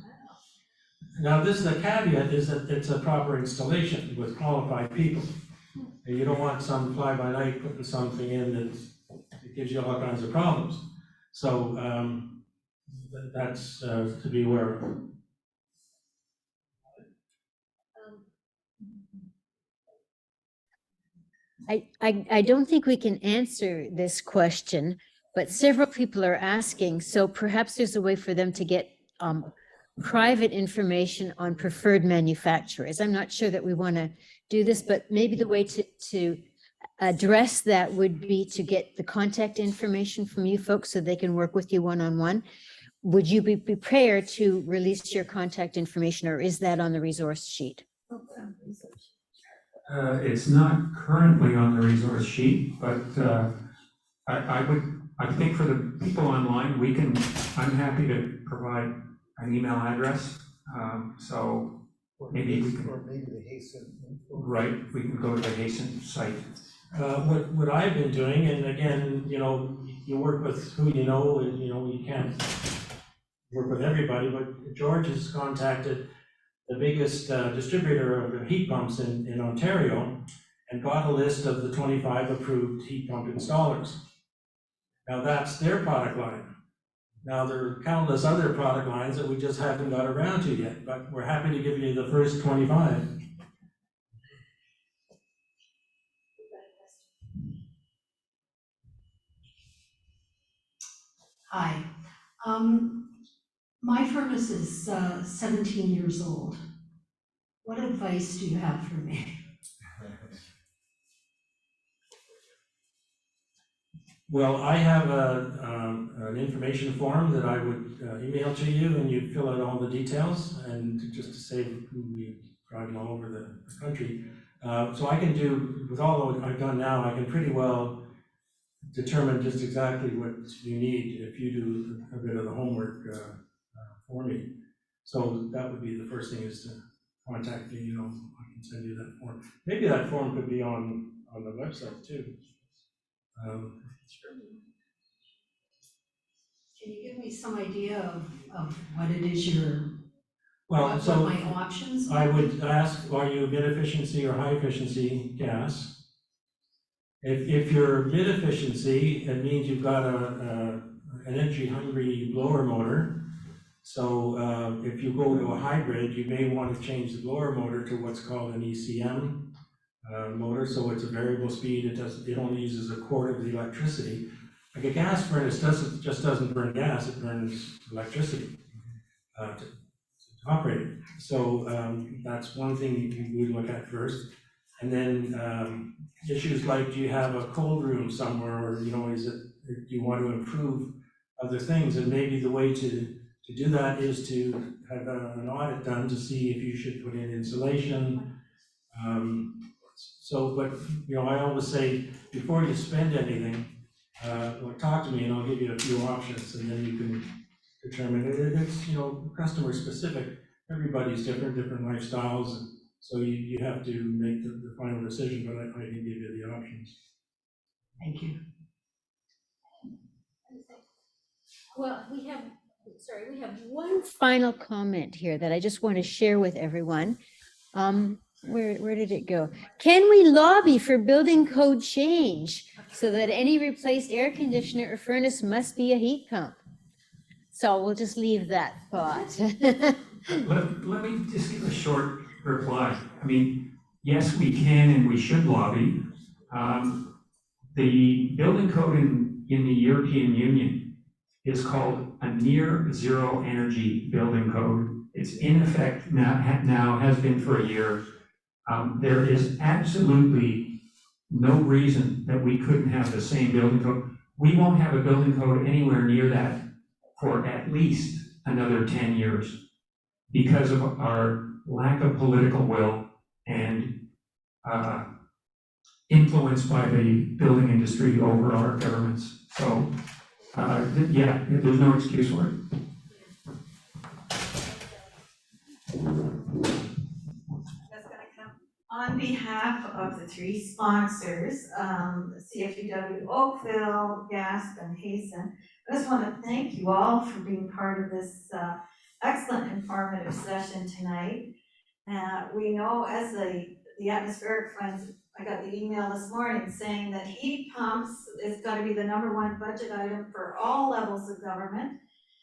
[SPEAKER 4] Now, this is the caveat, is that it's a proper installation with qualified people. And you don't want some fly-by-night putting something in that gives you all kinds of problems. So that's to be aware of.
[SPEAKER 10] I don't think we can answer this question, but several people are asking, so perhaps there's a way for them to get private information on preferred manufacturers. I'm not sure that we want to do this, but maybe the way to address that would be to get the contact information from you folks so they can work with you one-on-one. Would you be prepared to release your contact information, or is that on the resource sheet?
[SPEAKER 3] It's not currently on the resource sheet, but I think for the people online, I'm happy to provide an email address. So maybe we can.
[SPEAKER 7] Or maybe the Hasten.
[SPEAKER 3] Right, we can go to the Hasten site.
[SPEAKER 4] What I've been doing, and again, you work with who you know, and you can't work with everybody, but George has contacted the biggest distributor of heat pumps in Ontario and got a list of the 25 approved heat pump installers. Now that's their product line. Now there are countless other product lines that we just haven't got around to yet, but we're happy to give you the first 25.
[SPEAKER 1] Hi. My furnace is 17 years old. What advice do you have for me?
[SPEAKER 4] Well, I have an information form that I would email to you, and you fill out all the details, and just to save me driving all over the country. So I can do, with all that I've done now, I can pretty well determine just exactly what you need if you do a bit of the homework for me. So that would be the first thing, is to contact me, I can send you that form. Maybe that form could be on the website too.
[SPEAKER 1] Can you give me some idea of what it is
[SPEAKER 4] Well,
[SPEAKER 1] what
[SPEAKER 4] so
[SPEAKER 1] my options?
[SPEAKER 4] I would ask, are you mid efficiency or high efficiency gas? If you're mid efficiency, it means you've got an energy hungry blower motor. So if you go to a hybrid, you may want to change the blower motor to what's called an ECM motor. So it's a variable speed. It only uses a quarter of the electricity. Like a gas furnace just doesn't burn gas; it burns electricity to operate it. So that's one thing you would look at first. And then issues like, do you have a cold room somewhere, or do you want to improve other things? And maybe the way to do that is to have an audit done to see if you should put in insulation. But I always say, before you spend anything, talk to me and I'll give you a few options, and then you can determine it. It's customer specific. Everybody's different lifestyles, and so you have to make the final decision. But I can give you the options.
[SPEAKER 1] Thank you.
[SPEAKER 2] Well, we have
[SPEAKER 10] One final comment here that I just want to share with everyone. Where did it go? Can we lobby for building code change so that any replaced air conditioner or furnace must be a heat pump? So we'll just leave that thought.
[SPEAKER 3] Let me just give a short reply. I mean, yes, we can and we should lobby. The building code in the European Union is called a near zero energy building code. It's in effect now has been for a year. There is absolutely no reason that we couldn't have the same building code. We won't have a building code anywhere near that for at least another 10 years because of our lack of political will and influence by the building industry over our governments. So, yeah, there's no excuse for it.
[SPEAKER 13] On behalf of the three sponsors, CFUW Oakville, GASP, and Hazen, I just want to thank you all for being part of this excellent informative session tonight. We know as the atmospheric friends, I got the email this morning saying that heat pumps is going to be the #1 budget item for all levels of government.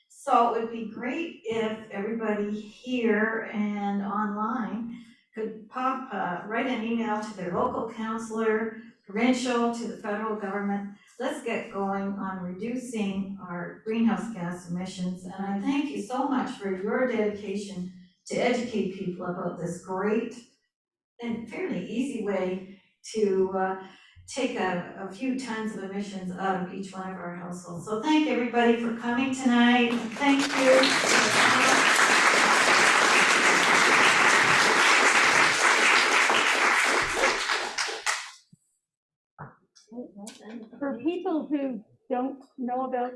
[SPEAKER 13] So it would be great if everybody here and online could write an email to their local councillor, provincial, to the federal government. Let's get going on reducing our greenhouse gas emissions. And I thank you so much for your dedication to educate people about this great and fairly easy way to take a few tons of emissions out of each one of our households. So thank everybody for coming tonight. Thank you.
[SPEAKER 5] For people who don't know about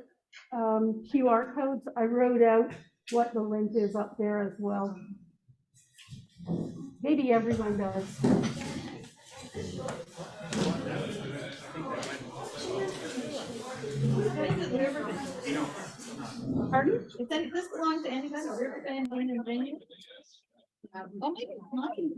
[SPEAKER 5] QR codes, I wrote out what the link is up there as well. Maybe everyone does.
[SPEAKER 13] Pardon? Does this belong to anybody? Riverbend, Maine, and Virginia? Oh, maybe it's mine.